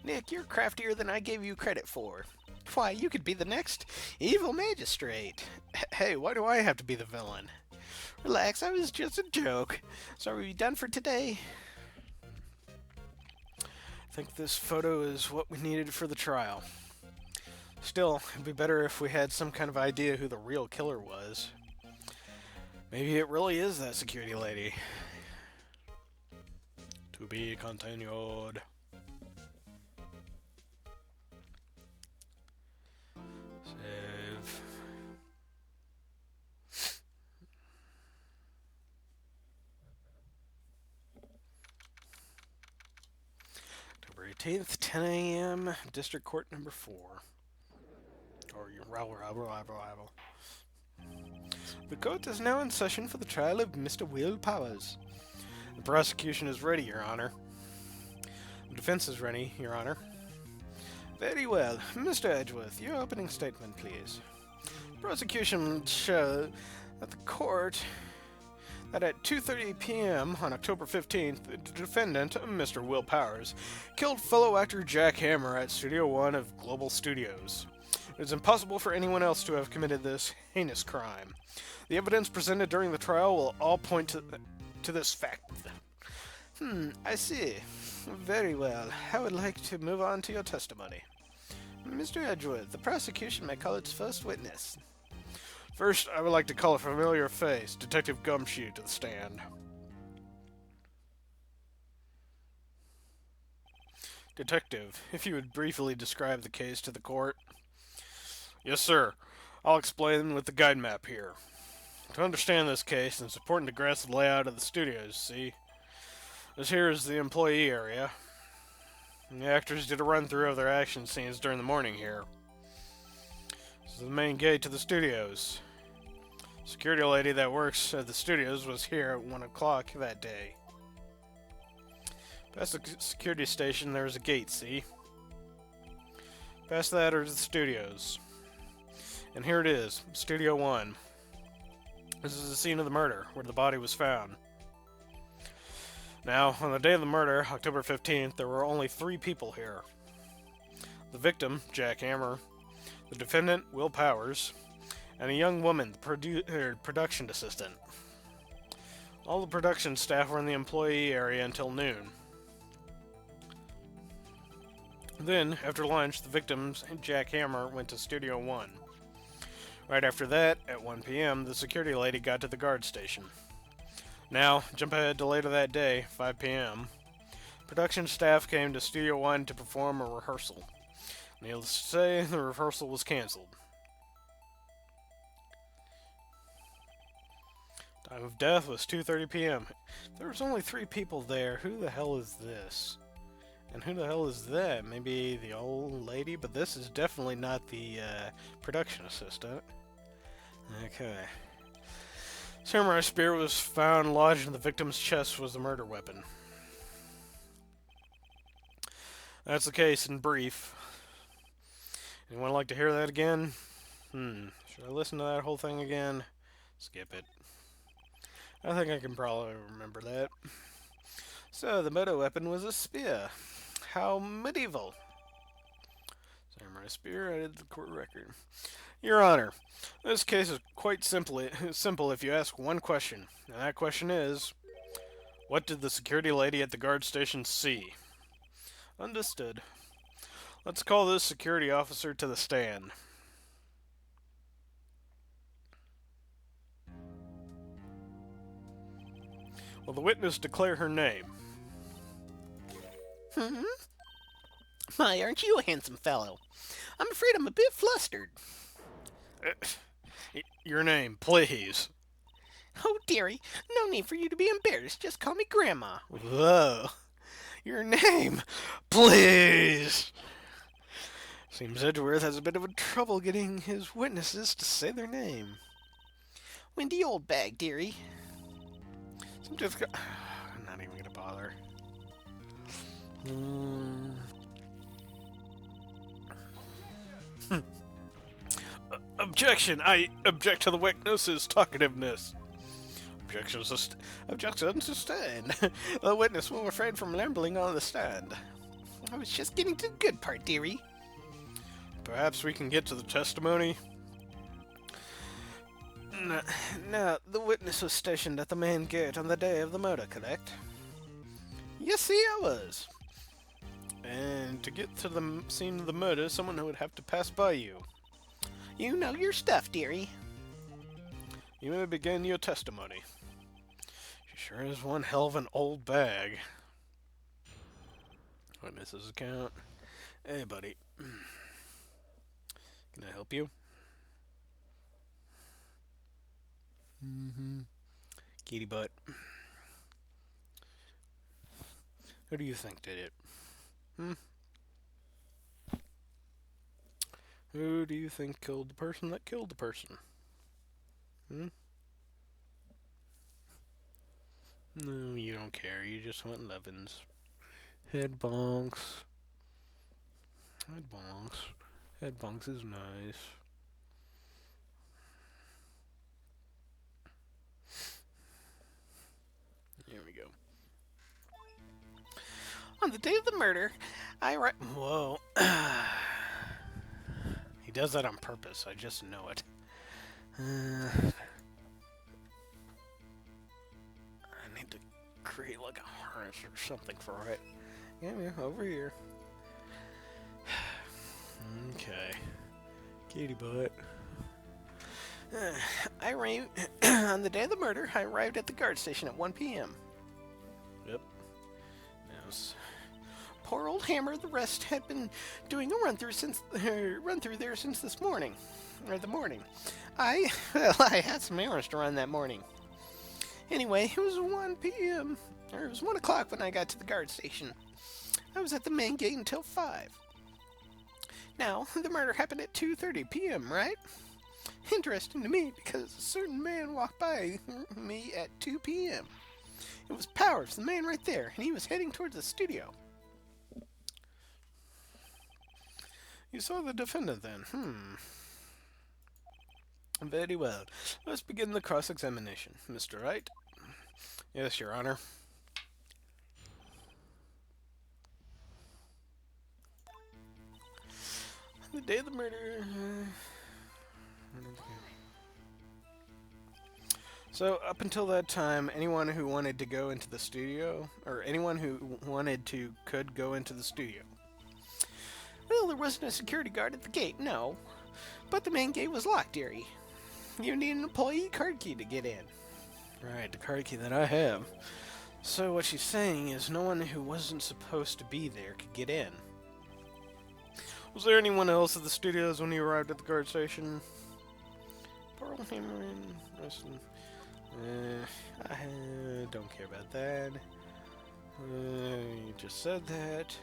Nick, you're craftier than I gave you credit for. Why, you could be the next evil magistrate. Hey, why do I have to be the villain? Relax, I was just a joke. So are we done for today? I think this photo is what we needed for the trial. Still, it'd be better if we had some kind of idea who the real killer was. Maybe it really is that security lady. To be continued. Save. October 18th, 10 a.m., District Court number 4. Or your rival. The court is now in session for the trial of Mr. Will Powers. The prosecution is ready, Your Honor. The defense is ready, Your Honor. Very well. Mr. Edgeworth, your opening statement, please. Prosecution show that the court that at 2:30 p.m. on October 15th, the defendant, Mr. Will Powers, killed fellow actor Jack Hammer at Studio One of Global Studios. It is impossible for anyone else to have committed this heinous crime. The evidence presented during the trial will all point to this fact. I see. Very well. I would like to move on to your testimony. Mr. Edgeworth, the prosecution may call its first witness. First, I would like to call a familiar face, Detective Gumshoe, to the stand. Detective, if you would briefly describe the case to the court. Yes, sir. I'll explain with the guide map here. To understand this case, it's important to grasp the layout of the studios, see? This here is the employee area. And the actors did a run-through of their action scenes during the morning here. This is the main gate to the studios. Security lady that works at the studios was here at 1 o'clock that day. Past the security station, there's a gate, see? Past that are the studios. And here it is, Studio 1. This is the scene of the murder, where the body was found. Now, on the day of the murder, October 15th, there were only 3 people here. The victim, Jack Hammer, the defendant, Will Powers, and a young woman, the production assistant. All the production staff were in the employee area until noon. Then, after lunch, the victims and Jack Hammer went to Studio 1. Right after that, at 1 p.m., the security lady got to the guard station. Now, jump ahead to later that day, 5 p.m. Production staff came to Studio 1 to perform a rehearsal. Needless to say, the rehearsal was canceled. Time of death was 2:30 p.m. There was only 3 people there. Who the hell is this? And who the hell is that? Maybe the old lady? But this is definitely not the production assistant. Okay. Samurai spear was found lodged in the victim's chest was the murder weapon. That's the case in brief. Anyone like to hear that again? Should I listen to that whole thing again? Skip it. I think I can probably remember that. So, the murder weapon was a spear. How medieval. Samurai spear added to the court record. Your Honor, this case is quite simple if you ask one question. And that question is, what did the security lady at the guard station see? Understood. Let's call this security officer to the stand. Will the witness declare her name? My, aren't you a handsome fellow? I'm afraid I'm a bit flustered. Your name, please. Oh, dearie, no need for you to be embarrassed. Just call me Grandma. Whoa. Your name, please. Seems Edgeworth has a bit of a trouble getting his witnesses to say their name. Windy old bag, dearie. I'm not even gonna bother. Objection! I object to the witness's talkativeness. Objection sustained. The witness will refrain from rambling on the stand. I was just getting to the good part, dearie. Perhaps we can get to the testimony? No, the witness was stationed at the main gate on the day of the murder, correct? Yes, see, I was. And to get to the scene of the murder, someone would have to pass by you. You know your stuff, dearie. You may begin your testimony. She sure is one hell of an old bag. Witness's account. Hey, buddy. Can I help you? Kitty butt. Who do you think did it? Who do you think killed the person that killed the person? No, you don't care. You just want Levins. Head bonks. Head bonks. Head bonks is nice. Here we go. On the day of the murder, Whoa. He does that on purpose. I just know it. I need to create like a harness or something for it. Yeah, over here. Okay. Kitty butt. on the day of the murder, I arrived at the guard station at 1 p.m. Yep. Yes. poor old Hammer. The rest had been doing a run through there since this morning, or the morning. I had some errands to run that morning. Anyway, it was 1 p.m. or it was 1 o'clock when I got to the guard station. I was at the main gate until 5. Now, the murder happened at 2:30 p.m., right? Interesting to me because a certain man walked by me at 2 p.m. It was Powers, the man right there, and he was heading towards the studio. You saw the defendant then? Very well. Let's begin the cross-examination. Mr. Wright? Yes, Your Honor. The day of the murder... So, up until that time, anyone who wanted to go into the studio, or anyone who wanted to, could go into the studio. Well, there wasn't a security guard at the gate, no. But the main gate was locked, dearie. You need an employee card key to get in. Right, the card key that I have. So what she's saying is no one who wasn't supposed to be there could get in. Was there anyone else at the studios when you arrived at the guard station? Pearl Hammering, I don't care about that. You just said that.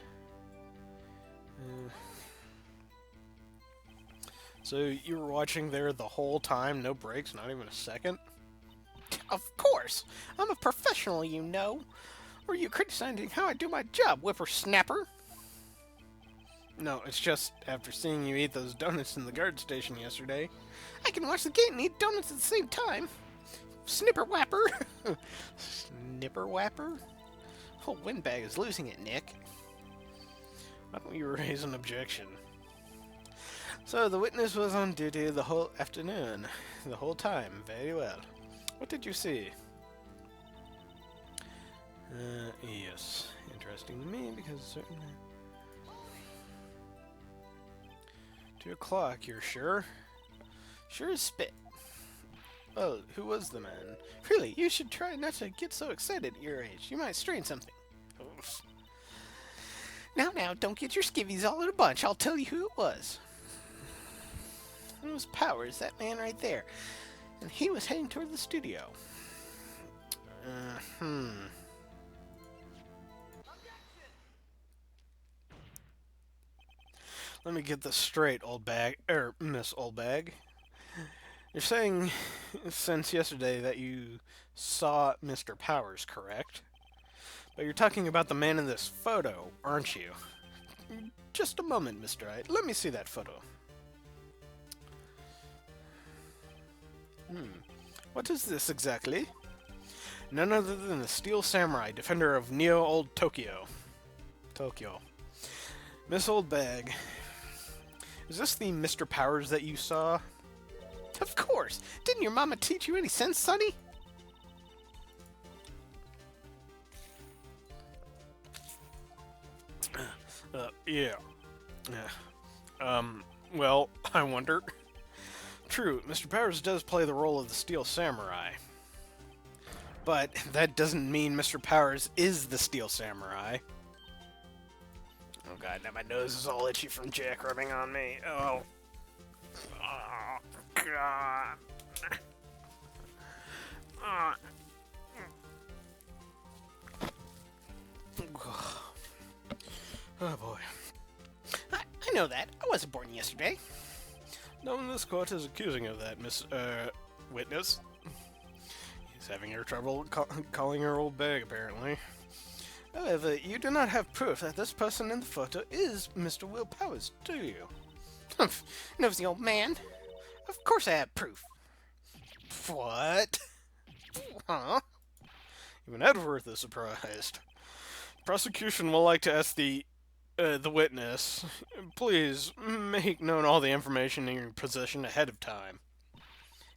So you were watching there the whole time, no breaks, not even a second? Of course! I'm a professional, you know. Or are you criticizing how I do my job, whippersnapper? No, it's just after seeing you eat those donuts in the guard station yesterday. I can watch the gate and eat donuts at the same time. Snipper whapper. Snipper whapper? Oh, Windbag is losing it, Nick. Why don't you raise an objection? So the witness was on duty the whole afternoon, the whole time. Very well. What did you see? Yes. Interesting to me because certainly... 2 o'clock, you're sure? Sure as spit. Well, who was the man? Really, you should try not to get so excited at your age. You might strain something. Oof. Now, don't get your skivvies all in a bunch. I'll tell you who it was. It was Powers, that man right there. And he was heading toward the studio. Let me get this straight, old bag, Miss Old Bag. You're saying since yesterday that you saw Mr. Powers, correct? But you're talking about the man in this photo, aren't you? Just a moment, Mr. Wright. Let me see that photo. What is this exactly? None other than the Steel Samurai, defender of Neo Old Tokyo. Miss Old Bag, is this the Mr. Powers that you saw? Of course! Didn't your mama teach you any sense, sonny? Yeah. Well, I wonder. True, Mr. Powers does play the role of the Steel Samurai. But that doesn't mean Mr. Powers is the Steel Samurai. Oh god, now my nose is all itchy from Jack rubbing on me. Oh. Oh, god. Oh boy. I know that. I wasn't born yesterday. No one in this court is accusing of that, Miss, witness. He's having her trouble calling her old bag, apparently. However, you do not have proof that this person in the photo is Mr. Will Powers, do you? Humph, nosy old man. Of course I have proof. What? Huh? Even Edworth is surprised. Prosecution will like to ask the witness, please make known all the information in your possession ahead of time.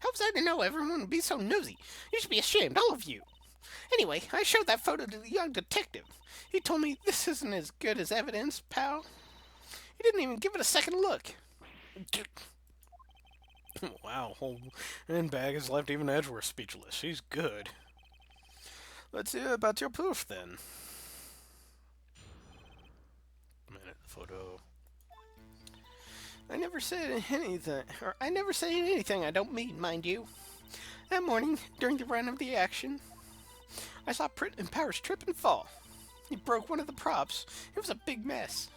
How was I to know everyone would be so nosy? You should be ashamed, all of you. Anyway, I showed that photo to the young detective. He told me this isn't as good as evidence, pal. He didn't even give it a second look. Wow, and Bag has left even Edgeworth speechless. She's good. Let's hear about your proof, then. photo. I never said anything, or I never say anything I don't mean, mind you. That morning, during the run of the action, I saw Powers trip and fall. He broke one of the props. It was a big mess.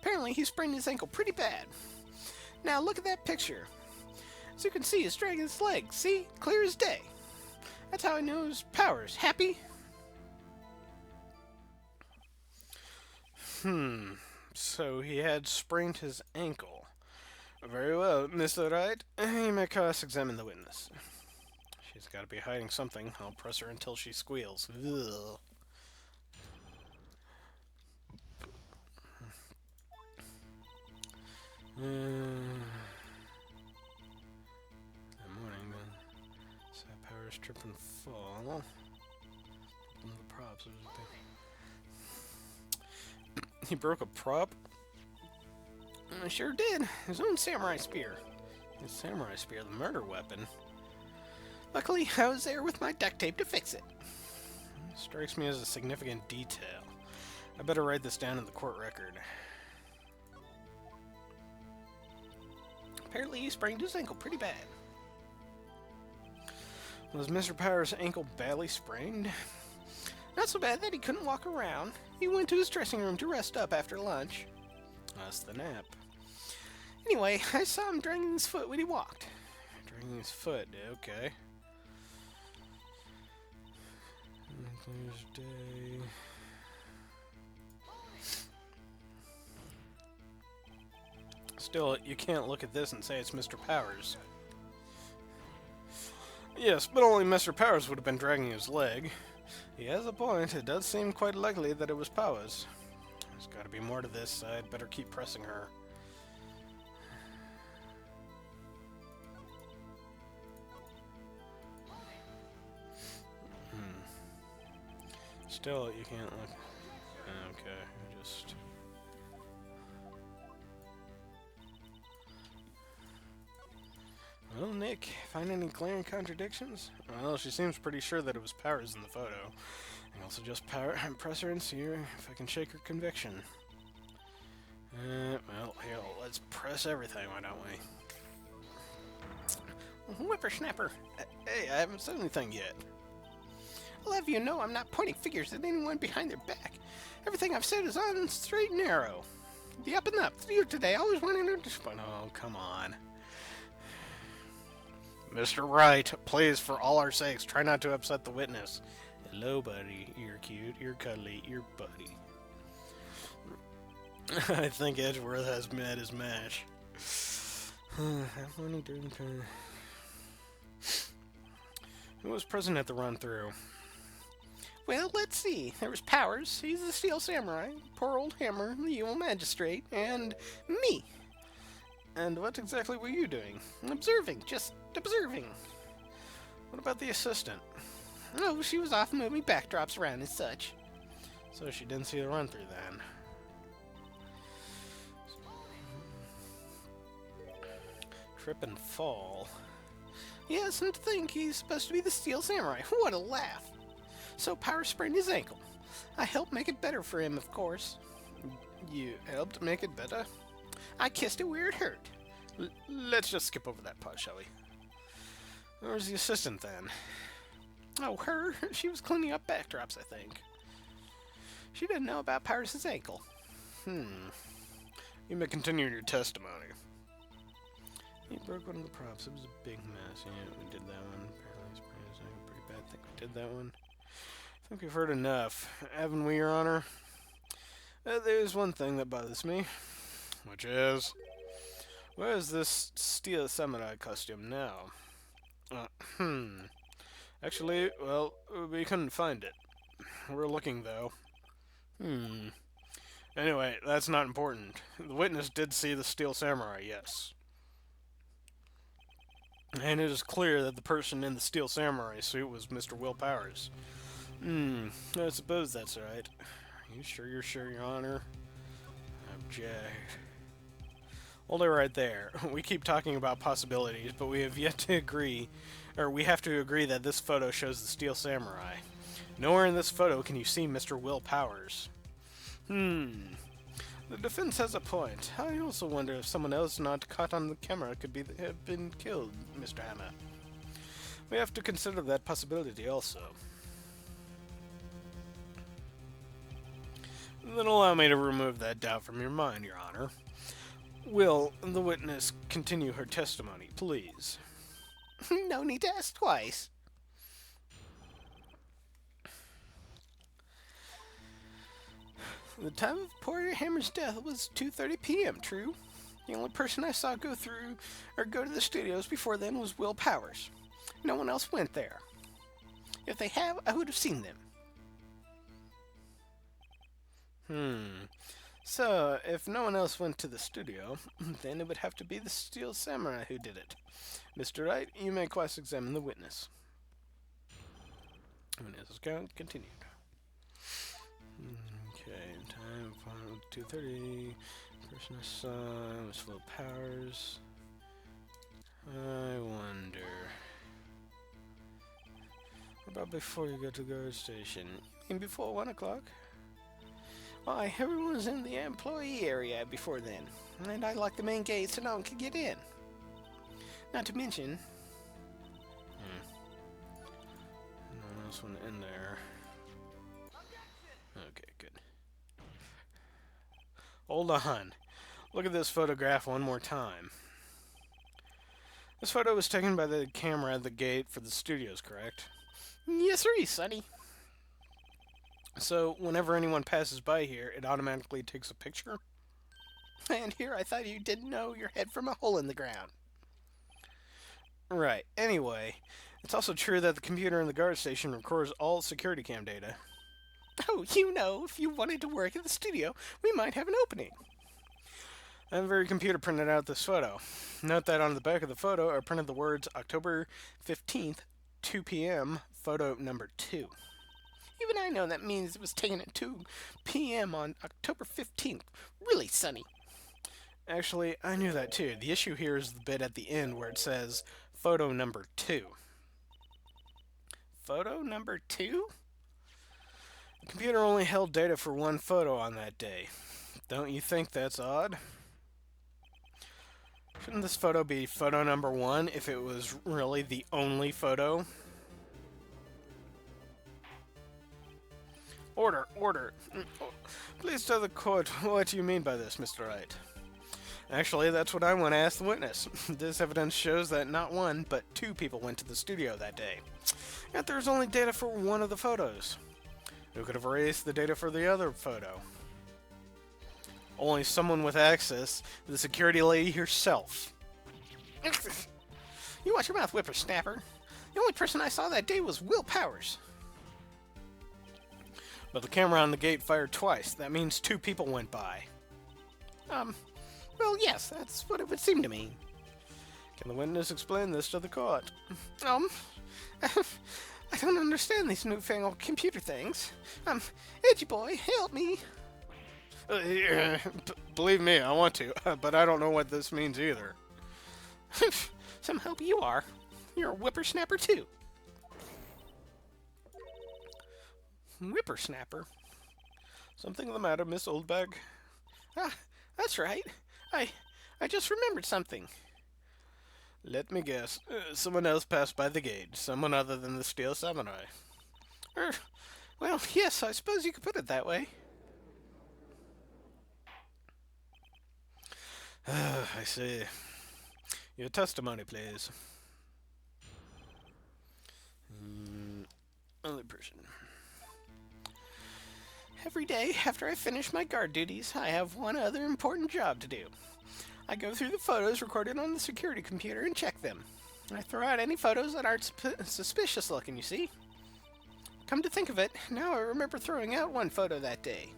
Apparently, he sprained his ankle pretty bad. Now, look at that picture. As you can see, he's dragging his leg. See? Clear as day. That's how I knew it was Powers. Happy? So he had sprained his ankle. Very well, Mr. Wright. You may cross-examine the witness. She's got to be hiding something. I'll press her until she squeals. Ugh. That morning, then. Saw Powers trip and fall. One of the props was big. He broke a prop? I sure did. His own samurai spear. His samurai spear, the murder weapon. Luckily, I was there with my duct tape to fix it. Strikes me as a significant detail. I better write this down in the court record. Apparently, he sprained his ankle pretty bad. Was Mr. Powers' ankle badly sprained? Not so bad that he couldn't walk around. He went to his dressing room to rest up after lunch. That's the nap. Anyway, I saw him dragging his foot when he walked. Dragging his foot, okay. Thursday. Still, you can't look at this and say it's Mr. Powers. Yes, but only Mr. Powers would have been dragging his leg. He has a point. It does seem quite likely that it was Powers. There's got to be more to this. I'd better keep pressing her. Still, you can't look. Okay, just. Well, Nick, find any glaring contradictions? Well, she seems pretty sure that it was Powers in the photo. I can also just press her and see her if I can shake her conviction. Well, here, let's press everything, why don't we? Whippersnapper. Hey, I haven't said anything yet. I'll have you know I'm not pointing fingers at anyone behind their back. Everything I've said is on straight and narrow. The up and up. You today, I always wanted to... Oh, come on. Mr. Wright, please, for all our sakes, try not to upset the witness. Hello, buddy. You're cute, you're cuddly, you're buddy. I think Edgeworth has met his match. Who was present at the run-through? Well, let's see. There was Powers, he's the Steel Samurai, poor old Hammer, the evil magistrate, and me. And what exactly were you doing? Observing, just observing. What about the assistant? Oh, she was off moving backdrops around and such. So she didn't see the run-through then. Trip and fall. Yes, and to think he's supposed to be the Steel Samurai. What a laugh. So Powers sprained his ankle. I helped make it better for him, of course. You helped make it better? I kissed it where it hurt. Let's just skip over that part, shall we? Where's the assistant then? Oh, her? She was cleaning up backdrops, I think. She didn't know about Powers' ankle. You may continue your testimony. He broke one of the props. It was a big mess. Yeah, we did that one. Apparently sprained his ankle pretty bad. I think we did that one. I think we've heard enough, haven't we, Your Honor? There's one thing that bothers me, which is, where is this Steel Samurai costume now? Actually, well, we couldn't find it. We're looking, though. Anyway, that's not important. The witness did see the Steel Samurai, yes. And it is clear that the person in the Steel Samurai suit was Mr. Will Powers. I suppose that's right. Are you sure you're sure, Your Honor? Object. Hold it right there. We keep talking about possibilities, but we have yet to agree, or we have to agree that this photo shows the Steel Samurai. Nowhere in this photo can you see Mr. Will Powers. The The defense has a point. I also wonder if someone else not caught on the camera could have been killed, Mr. Hammer. We have to consider that possibility also. Then allow me to remove that doubt from your mind, Your Honor. Will the witness continue her testimony, please? No need to ask twice. The time of poor Hammer's death was 2:30 p.m., true? The only person I saw go to the studios before then was Will Powers. No one else went there. If they have, I would have seen them. So, if no one else went to the studio, then it would have to be the Steel Samurai who did it. Mr. Wright, you may cross-examine the witness. Witness count continued. Okay, time for 2:30. Person I saw was Will Powers. I wonder. What about before you go to the guard station? You mean before 1 o'clock? Why, everyone was in the employee area before then, and I locked the main gate so no one could get in. Not to mention... No one else went in there. Okay, good. Hold on. Look at this photograph one more time. This photo was taken by the camera at the gate for the studios, correct? Yes, sir, Sonny. So, whenever anyone passes by here, it automatically takes a picture? And here I thought you didn't know your head from a hole in the ground. Right. Anyway, it's also true that the computer in the guard station records all security cam data. Oh, you know, if you wanted to work at the studio, we might have an opening. That very computer printed out this photo. Note that on the back of the photo are printed the words October 15th, 2 p.m., photo number 2. Even I know that means it was taken at 2 p.m. on October 15th. Really, Sonny. Actually, I knew that too. The issue here is the bit at the end where it says photo number 2. Photo number 2? The computer only held data for one photo on that day. Don't you think that's odd? Shouldn't this photo be photo number 1 if it was really the only photo? Order, order. Please tell the court what you mean by this, Mr. Wright. Actually, that's what I want to ask the witness. This evidence shows that not one, but 2 people went to the studio that day. Yet there's only data for one of the photos. Who could have erased the data for the other photo? Only someone with access, the security lady herself. You watch your mouth, whippersnapper. The only person I saw that day was Will Powers. But the camera on the gate fired twice. That means 2 people went by. Well, yes, that's what it would seem to me. Can the witness explain this to the court? I don't understand these newfangled computer things. Edgy boy, help me. Believe me, I want to, but I don't know what this means either. Some help you are. You're a whippersnapper, too. Whippersnapper? Something the matter, Miss Oldbag? Ah, that's right. I just remembered something. Let me guess. Someone else passed by the gate. Someone other than the Steel Samurai. Well, yes, I suppose you could put it that way. I see. Your testimony, please. Other person. Every day after I finish my guard duties, I have one other important job to do. I go through the photos recorded on the security computer and check them. I throw out any photos that aren't suspicious looking, you see. Come to think of it, now I remember throwing out one photo that day.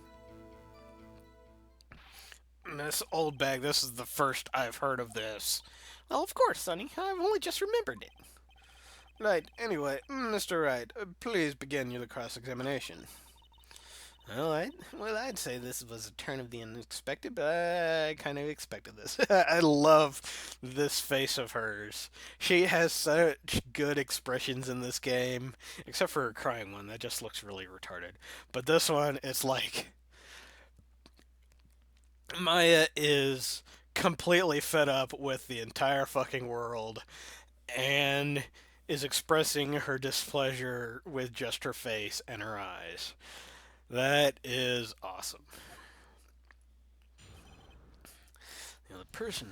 Miss Oldbag, this is the first I've heard of this. Well, of course, Sonny. I've only just remembered it. Right, anyway, Mr. Wright, please begin your cross-examination. Well, I'd say this was a turn of the unexpected, but I kind of expected this. I love this face of hers. She has such good expressions in this game, except for her crying one. That just looks really retarded. But this one, it's like... Maya is completely fed up with the entire fucking world and is expressing her displeasure with just her face and her eyes. That is awesome. The other person.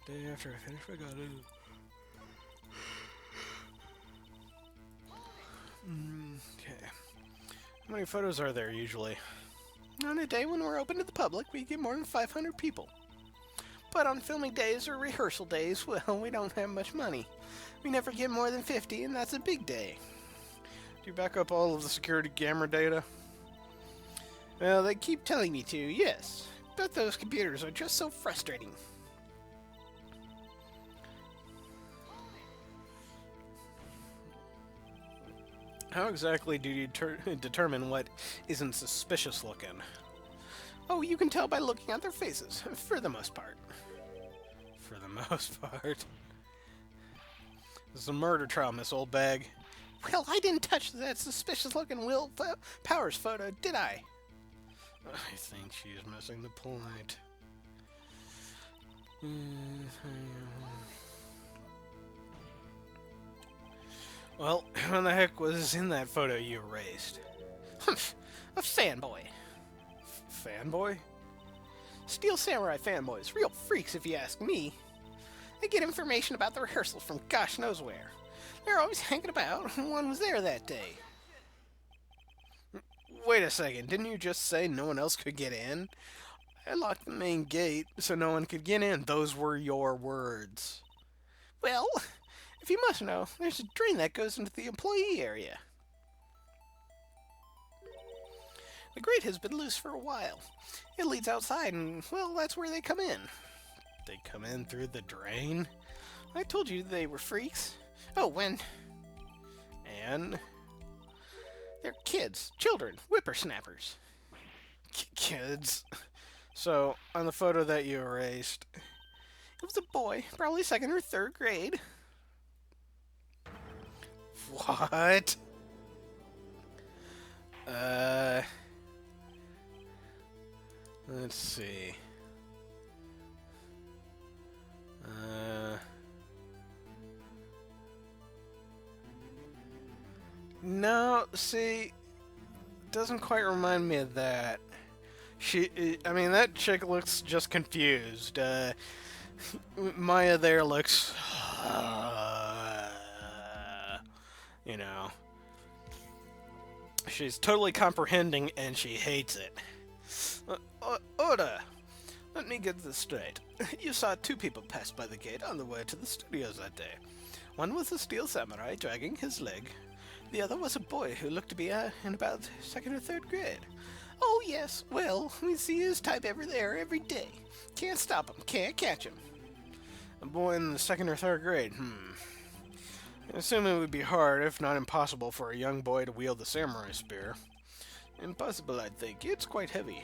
Day after I finish my god. Okay. How many photos are there usually? On a day when we're open to the public, we get more than 500 people. But on filming days or rehearsal days, well, we don't have much money. We never get more than 50, and that's a big day. Do you back up all of the security camera data? Well, they keep telling me to, yes. But those computers are just so frustrating. How exactly do you determine what isn't suspicious looking? Oh, you can tell by looking at their faces, for the most part. For the most part. This is a murder trial, Miss Oldbag. Well, I didn't touch that suspicious-looking Will Powers photo, did I? I think she's missing the point. Well, when the heck was in that photo you erased? Humph, a fanboy. Fanboy? Steel Samurai fanboys, real freaks if you ask me. They get information about the rehearsals from gosh knows where. They're always hanging about, and one was there that day. Wait a second, didn't you just say no one else could get in? I locked the main gate so no one could get in. Those were your words. Well, if you must know, there's a drain that goes into the employee area. The grate has been loose for a while. It leads outside, and, well, that's where they come in. They come in through the drain? I told you they were freaks. Oh, when... And? They're kids, children, whippersnappers. Kids? So, on the photo that you erased... It was a boy, probably second or third grade. What? Let's see. No, see, doesn't quite remind me of that. I mean, that chick looks just confused. Maya there looks, you know, she's totally comprehending and she hates it. Oda, let me get this straight. You saw two people pass by the gate on the way to the studios that day. One was a steel samurai dragging his leg. The other was a boy who looked to be in about second or third grade. Oh, yes. Well, we see his type every day. Can't stop him. Can't catch him. A boy in the second or third grade. I assume it would be hard, if not impossible, for a young boy to wield the samurai spear. Impossible, I'd think. It's quite heavy.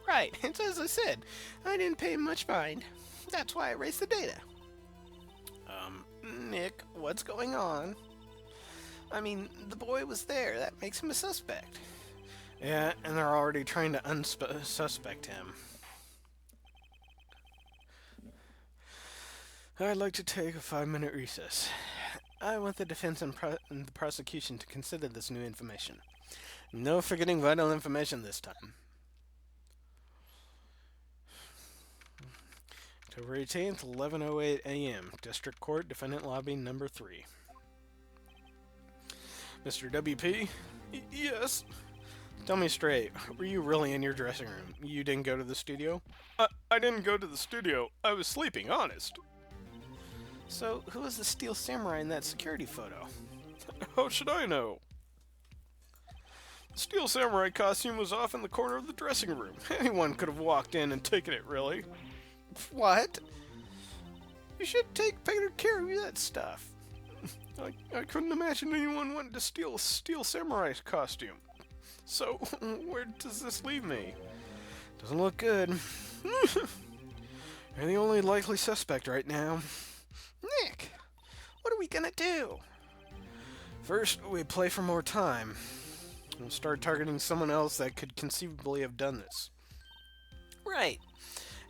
Right. It's as I said. I didn't pay much mind. That's why I erased the data. Nick, what's going on? I mean, the boy was there. That makes him a suspect. Yeah, and they're already trying to unsuspect him. I'd like to take a 5-minute recess. I want the defense and the prosecution to consider this new information. No forgetting vital information this time. October 18th, 11:08 a.m. District Court, Defendant Lobby Number 3. Mr. WP? Yes? Tell me straight, were you really in your dressing room? You didn't go to the studio? I didn't go to the studio. I was sleeping, honest. So, who was the steel samurai in that security photo? How should I know? The steel samurai costume was off in the corner of the dressing room. Anyone could have walked in and taken it, really. What? You should take better care of that stuff. I couldn't imagine anyone wanting to steal a steel samurai costume. So, where does this leave me? Doesn't look good. You're the only likely suspect right now. Nick, what are we gonna do? First, we play for more time. We'll start targeting someone else that could conceivably have done this. Right.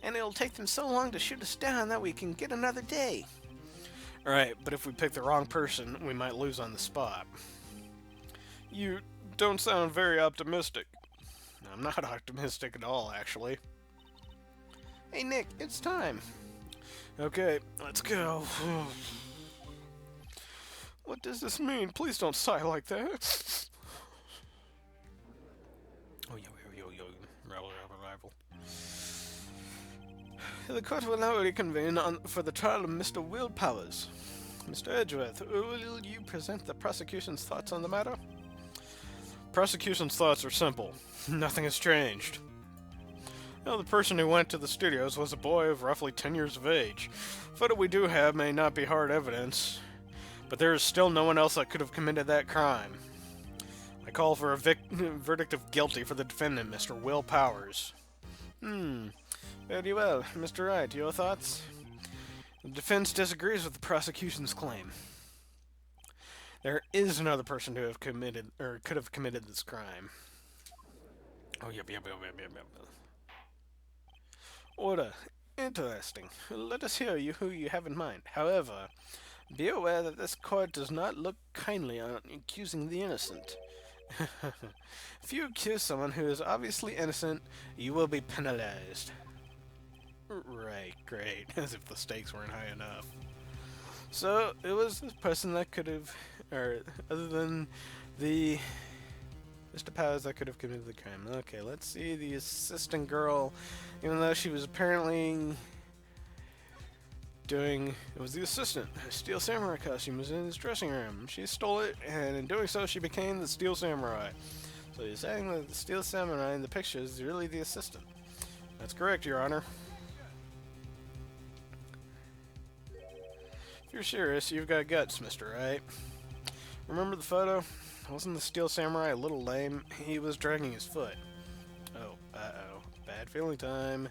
And it'll take them so long to shoot us down that we can get another day. Right, but if we pick the wrong person, we might lose on the spot. You don't sound very optimistic. I'm not optimistic at all, actually. Hey, Nick, it's time. Okay, let's go. What does this mean? Please don't sigh like that. Oh, yo. Rival. The court will now reconvene for the trial of Mr. Will Powers. Mr. Edgeworth, will you present the prosecution's thoughts on the matter? Prosecution's thoughts are simple. Nothing has changed. Now, the person who went to the studios was a boy of roughly 10 years of age. Photo we do have may not be hard evidence, but there is still no one else that could have committed that crime. I call for a verdict of guilty for the defendant, Mr. Will Powers. Very well. Mr. Wright, your thoughts? The defense disagrees with the prosecution's claim. There is another person who could have committed this crime. Oh, yep. Order. Interesting. Let us hear who you have in mind. However, be aware that this court does not look kindly on accusing the innocent. If you accuse someone who is obviously innocent, you will be penalized. Right, great. As if the stakes weren't high enough. So, it was this person that could have, or other than the Mr. Powers that could have committed the crime. Okay, let's see the assistant girl. Even though she was apparently it was the assistant. A Steel Samurai costume was in his dressing room. She stole it, and in doing so, she became the Steel Samurai. So you're saying that the Steel Samurai in the picture is really the assistant? That's correct, Your Honor. If you're serious, you've got guts, Mr. Wright. Remember the photo? Wasn't the Steel Samurai a little lame? He was dragging his foot. Oh, uh-oh. Bad feeling time.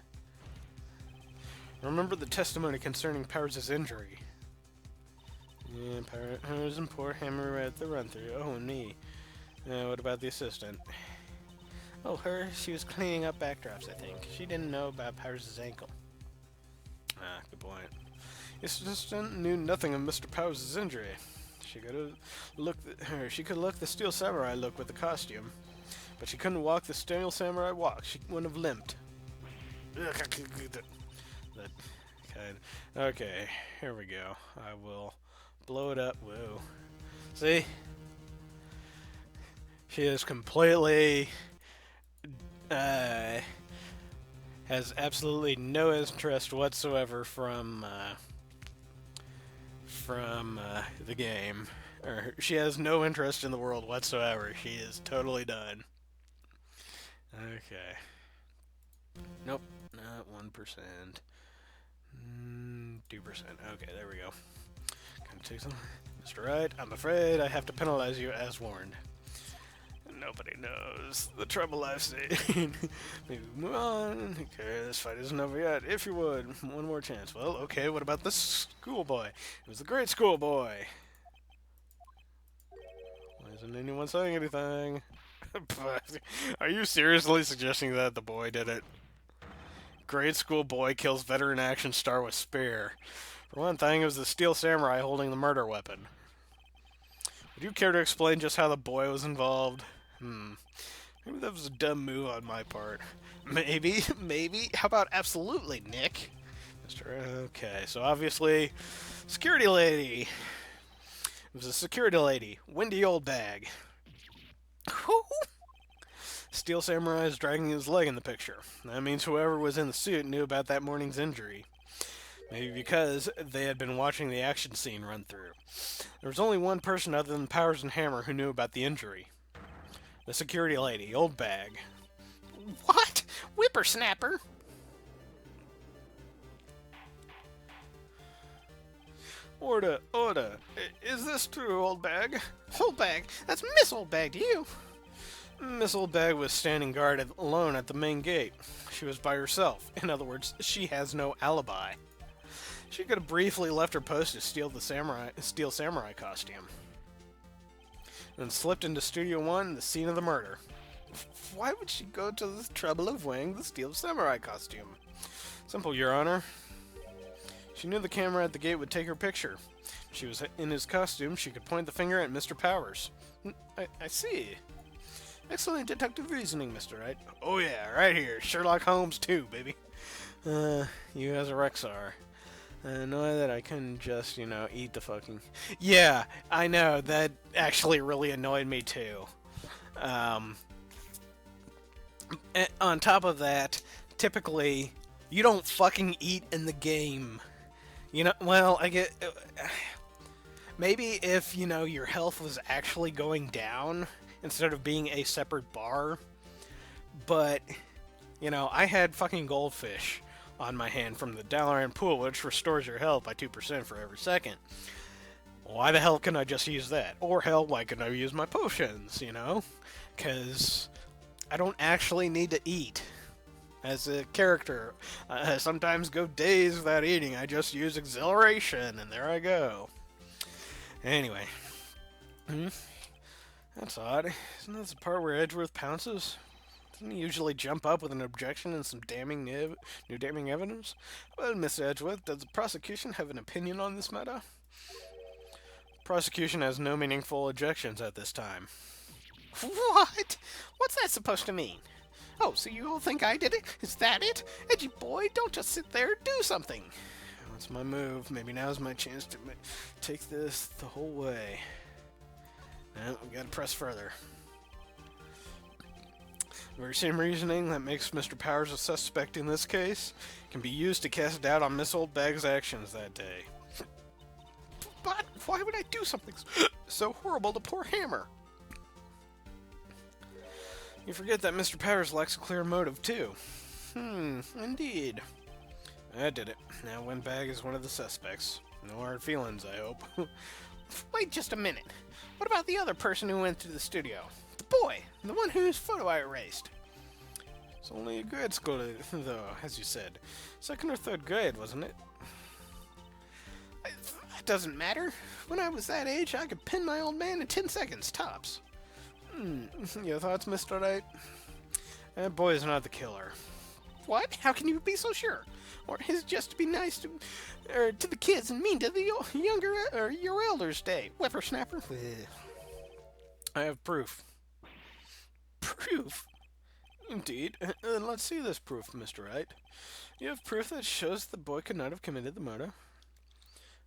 Remember the testimony concerning Powers' injury? Yeah, Powers and poor Hammer at the run-through. Oh, knee. What about the assistant? Oh, her? She was cleaning up backdrops, I think. She didn't know about Powers' ankle. Ah, good point. The assistant knew nothing of Mr. Powers' injury. She could look the Steel Samurai look with the costume, but she couldn't walk the Steel Samurai walk. She wouldn't have limped. Okay, here we go. I will blow it up. Whoa. See? She is completely has absolutely no interest whatsoever from the game. Or she has no interest in the world whatsoever. She is totally done. Okay. Nope, not 1%. 2%. Okay, there we go. Gonna take some. Mr. Wright, I'm afraid I have to penalize you as warned. Nobody knows the trouble I've seen. Maybe move on. Okay, this fight isn't over yet. If you would, one more chance. Well, okay, what about this schoolboy? It was the great schoolboy. Why isn't anyone saying anything? Are you seriously suggesting that the boy did it? Grade school boy kills veteran action star with spear. For one thing, it was the Steel Samurai holding the murder weapon. Would you care to explain just how the boy was involved? Maybe that was a dumb move on my part. Maybe. How about absolutely, Nick? Okay, so obviously, security lady. It was a security lady. Windy old bag. Steel Samurai is dragging his leg in the picture. That means whoever was in the suit knew about that morning's injury. Maybe because they had been watching the action scene run through. There was only one person other than Powers and Hammer who knew about the injury. The security lady, old bag. What? Whippersnapper? Order. Is this true, old bag? Old bag? That's Miss Old Bag to you. Miss Old Bag was standing guard alone at the main gate. She was by herself. In other words, she has no alibi. She could have briefly left her post to steal the Steel Samurai costume. and slipped into Studio One, the scene of the murder. Why would she go to the trouble of wearing the steel samurai costume? Simple, Your Honor. She knew the camera at the gate would take her picture. She was in his costume. She could point the finger at Mr. Powers. I see. Excellent detective reasoning, Mr. Wright. Oh yeah, right here. Sherlock Holmes 2, baby. You as a Rexar. Annoyed that I couldn't just, eat the fucking... Yeah, I know. That actually really annoyed me, too. On top of that, typically, you don't fucking eat in the game. Well, I get... Maybe if, your health was actually going down instead of being a separate bar. But, I had fucking goldfish on my hand from the Dalaran pool, which restores your health by 2% for every second. Why the hell can I just use that? Or hell, why can I use my potions, Because I don't actually need to eat as a character. I sometimes go days without eating. I just use exhilaration, and there I go. Anyway. That's odd. Isn't that the part where Edgeworth pounces? Doesn't he usually jump up with an objection and some new damning evidence? Well, Miss Edgeworth, does the prosecution have an opinion on this matter? Prosecution has no meaningful objections at this time. What? What's that supposed to mean? Oh, so you all think I did it? Is that it? Edgy boy, don't just sit there, do something. That's my move. Maybe now's my chance to take this the whole way. Now, we gotta press further. The very same reasoning that makes Mr. Powers a suspect in this case can be used to cast doubt on Miss Oldbag's actions that day. But why would I do something so horrible to poor Hammer? You forget that Mr. Powers lacks a clear motive, too. Indeed. I did it. Now Windbag is one of the suspects. No hard feelings, I hope. Wait just a minute. What about the other person who went to the studio? The boy, the one whose photo I erased. It's only a grade school, though, as you said. Second or third grade, wasn't it? That doesn't matter. When I was that age, I could pin my old man in 10 seconds, tops. Your thoughts, Mr. Wright? That boy is not the killer. What? How can you be so sure? Or is it just to be nice to the kids and mean to the younger or your elders' day, whippersnapper? I have proof. Proof? Indeed. Let's see this proof, Mr. Wright. You have proof that shows the boy could not have committed the murder?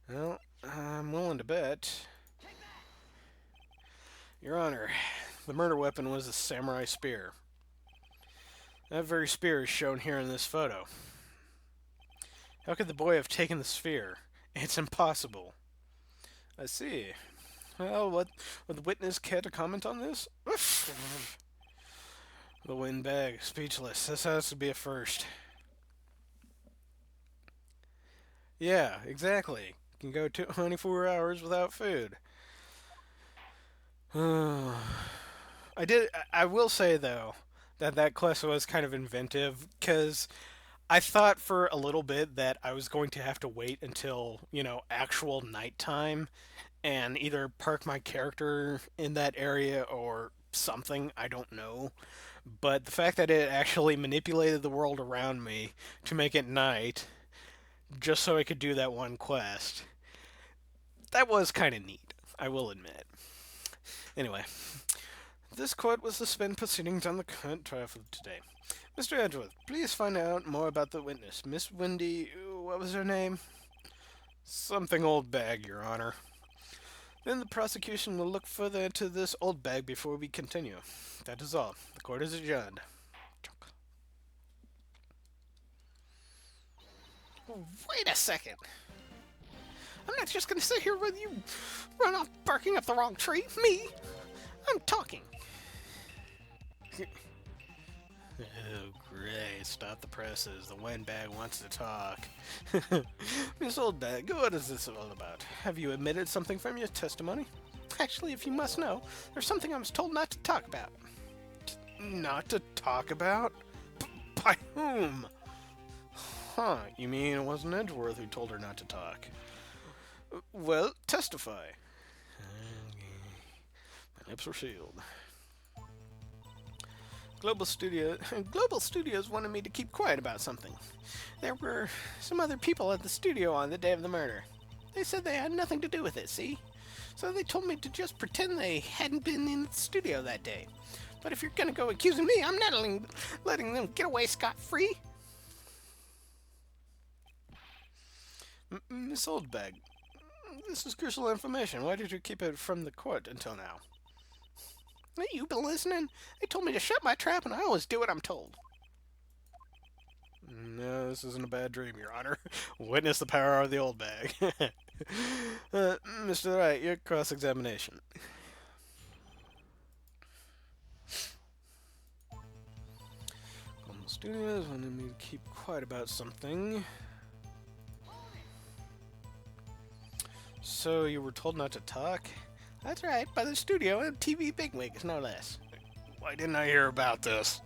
Well, I'm willing to bet. Your Honor, the murder weapon was a samurai spear. That very spear is shown here in this photo. How could the boy have taken the sphere? It's impossible. I see. Well, would the witness care to comment on this? The Windbag, speechless. This has to be a first. Yeah, exactly. Can go 24 hours without food. I will say, though, that quest was kind of inventive, because I thought for a little bit that I was going to have to wait until, actual nighttime and either park my character in that area or something, I don't know. But the fact that it actually manipulated the world around me to make it night, just so I could do that one quest, that was kind of neat, I will admit. Anyway, this court will suspend proceedings on the current trial for today. Mr. Edgeworth, please find out more about the witness. Miss Windy, what was her name? Something Oldbag, Your Honor. Then the prosecution will look further into this Oldbag before we continue. That is all. The court is adjourned. Wait a second. I'm not just going to sit here with you run off barking up the wrong tree. Me. I'm talking. Oh, great. Stop the presses. The Windbag wants to talk. Miss Oldbag, what is this all about? Have you admitted something from your testimony? Actually, if you must know, there's something I was told not to talk about. Not to talk about? By whom? Huh, you mean it wasn't Edgeworth who told her not to talk? Well, testify. Lips were sealed. Global Studios wanted me to keep quiet about something. There were some other people at the studio on the day of the murder. They said they had nothing to do with it, see? So they told me to just pretend they hadn't been in the studio that day. But if you're gonna go accusing me, I'm not letting them get away scot-free. Miss Oldbag, this is crucial information. Why did you keep it from the court until now? Hey, you been listening? They told me to shut my trap, and I always do what I'm told. No, this isn't a bad dream, Your Honor. Witness the power of the old bag. Mr. Wright, your cross-examination. Global Studios wanted me to keep quiet about something. So you were told not to talk? That's right, by the studio and TV bigwigs, no less. Why didn't I hear about this?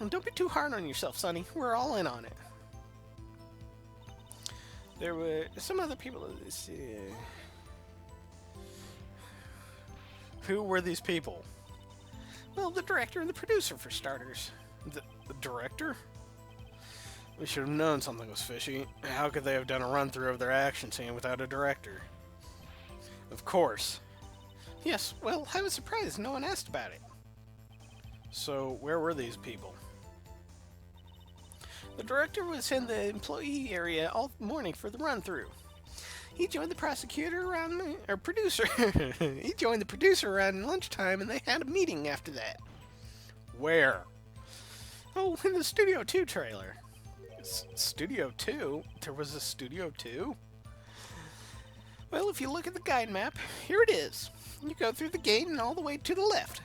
Don't be too hard on yourself, Sonny. We're all in on it. There were some other people. Who were these people? Well, the director and the producer, for starters. The director? We should have known something was fishy. How could they have done a run-through of their action scene without a director? Of course. Yes, well, I was surprised no one asked about it. So, where were these people? The director was in the employee area all morning for the run-through. He joined the producer. He joined the producer around lunchtime, and they had a meeting after that. Where? Oh, in the Studio 2 trailer. Studio 2? There was a Studio 2? Well, if you look at the guide map, here it is. You go through the gate and all the way to the left.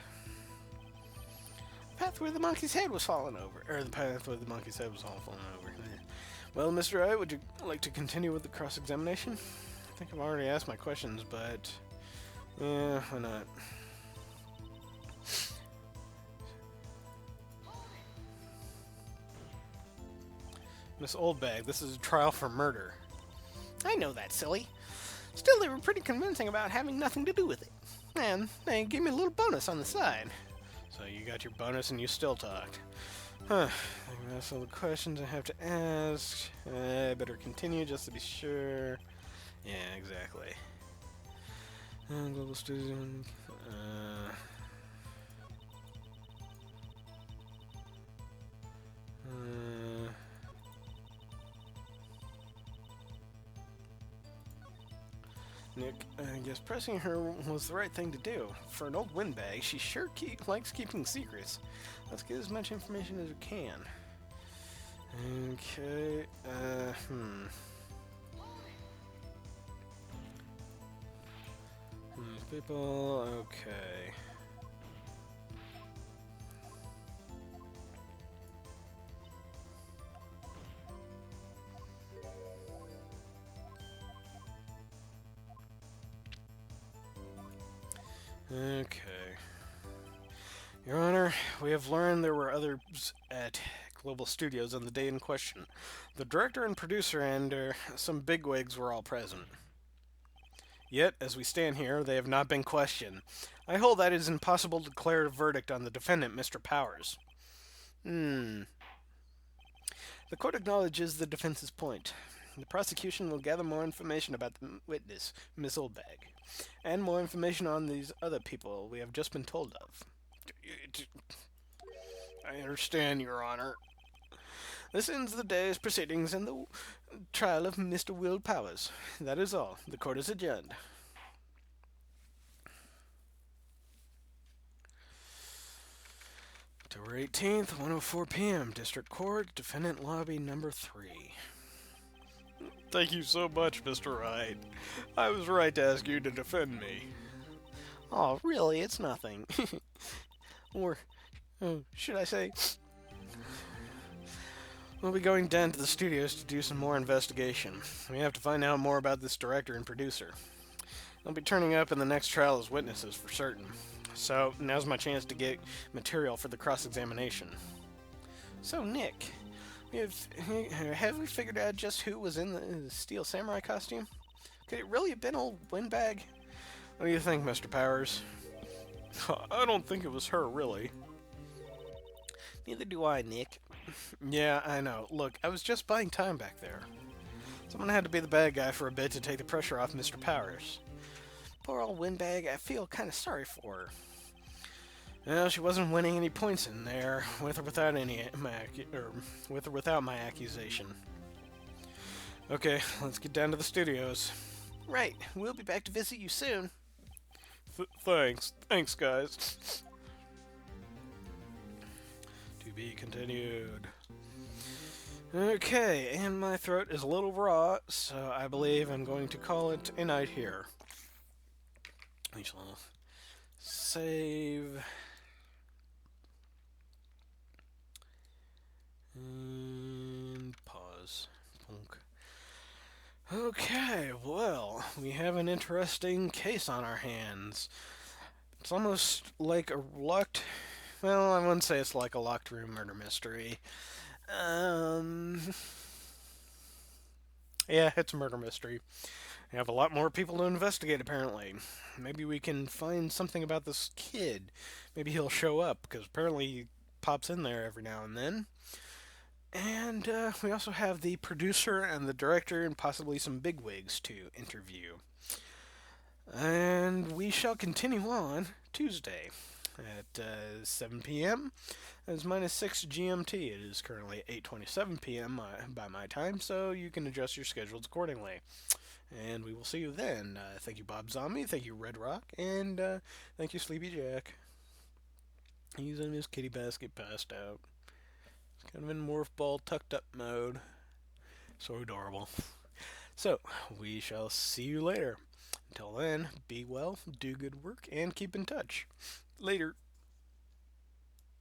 The path where the monkey's head was falling over. Or the path where the monkey's head was all falling over. Well, Mr. Wright, would you like to continue with the cross-examination? I think I've already asked my questions, but... yeah, why not? Miss Oldbag, this is a trial for murder. I know that, silly. Still, they were pretty convincing about having nothing to do with it. And they gave me a little bonus on the side. So you got your bonus and you still talked. Huh. I think that's all the questions I have to ask. I better continue just to be sure. Yeah, exactly. Global student. Nick, I guess pressing her was the right thing to do. For an old windbag, she sure likes keeping secrets. Let's get as much information as we can. Okay, These people, okay. Okay. Your Honor, we have learned there were others at Global Studios on the day in question. The director and producer and some bigwigs were all present. Yet, as we stand here, they have not been questioned. I hold that it is impossible to declare a verdict on the defendant, Mr. Powers. The court acknowledges the defense's point. The prosecution will gather more information about the witness, Miss Oldbag, and more information on these other people we have just been told of. I understand, Your Honor. This ends the day's proceedings and the trial of Mr. Will Powers. That is all. The court is adjourned. October 18th, 1:04 p.m. District Court, Defendant Lobby Number 3. Thank you so much, Mr. Wright. I was right to ask you to defend me. Oh, really? It's nothing. Or, should I say... We'll be going down to the studios to do some more investigation. We have to find out more about this director and producer. They'll be turning up in the next trial as witnesses for certain. So, now's my chance to get material for the cross-examination. So, Nick, have we figured out just who was in the Steel Samurai costume? Could it really have been old Windbag? What do you think, Mr. Powers? I don't think it was her, really. Neither do I, Nick. Yeah, I know. Look, I was just buying time back there. Someone had to be the bad guy for a bit to take the pressure off Mr. Powers. Poor old windbag, I feel kind of sorry for her. Well, she wasn't winning any points in there, with or without with or without my accusation. Okay, let's get down to the studios. Right, we'll be back to visit you soon. Thanks, guys. To be continued. Okay, and my throat is a little raw, so I believe I'm going to call it a night here. We shall save. And pause. Punk. Okay, well, we have an interesting case on our hands. It's almost like a locked. Well, I wouldn't say it's like a locked room murder mystery. Um. Yeah, it's a murder mystery. We have a lot more people to investigate, apparently. Maybe we can find something about this kid. Maybe he'll show up, because apparently he pops in there every now and then. And we also have the producer and the director and possibly some bigwigs to interview. And we shall continue on Tuesday at 7 p.m. as minus 6 GMT. It is currently 8:27 p.m. By my time, so you can adjust your schedules accordingly. And we will see you then. Thank you, Bob Zombie. Thank you, Red Rock. And thank you, Sleepy Jack. He's in his kitty basket, passed out. He's kind of in morph ball, tucked up mode. So adorable. So, we shall see you later. Until then, be well, do good work, and keep in touch. Later.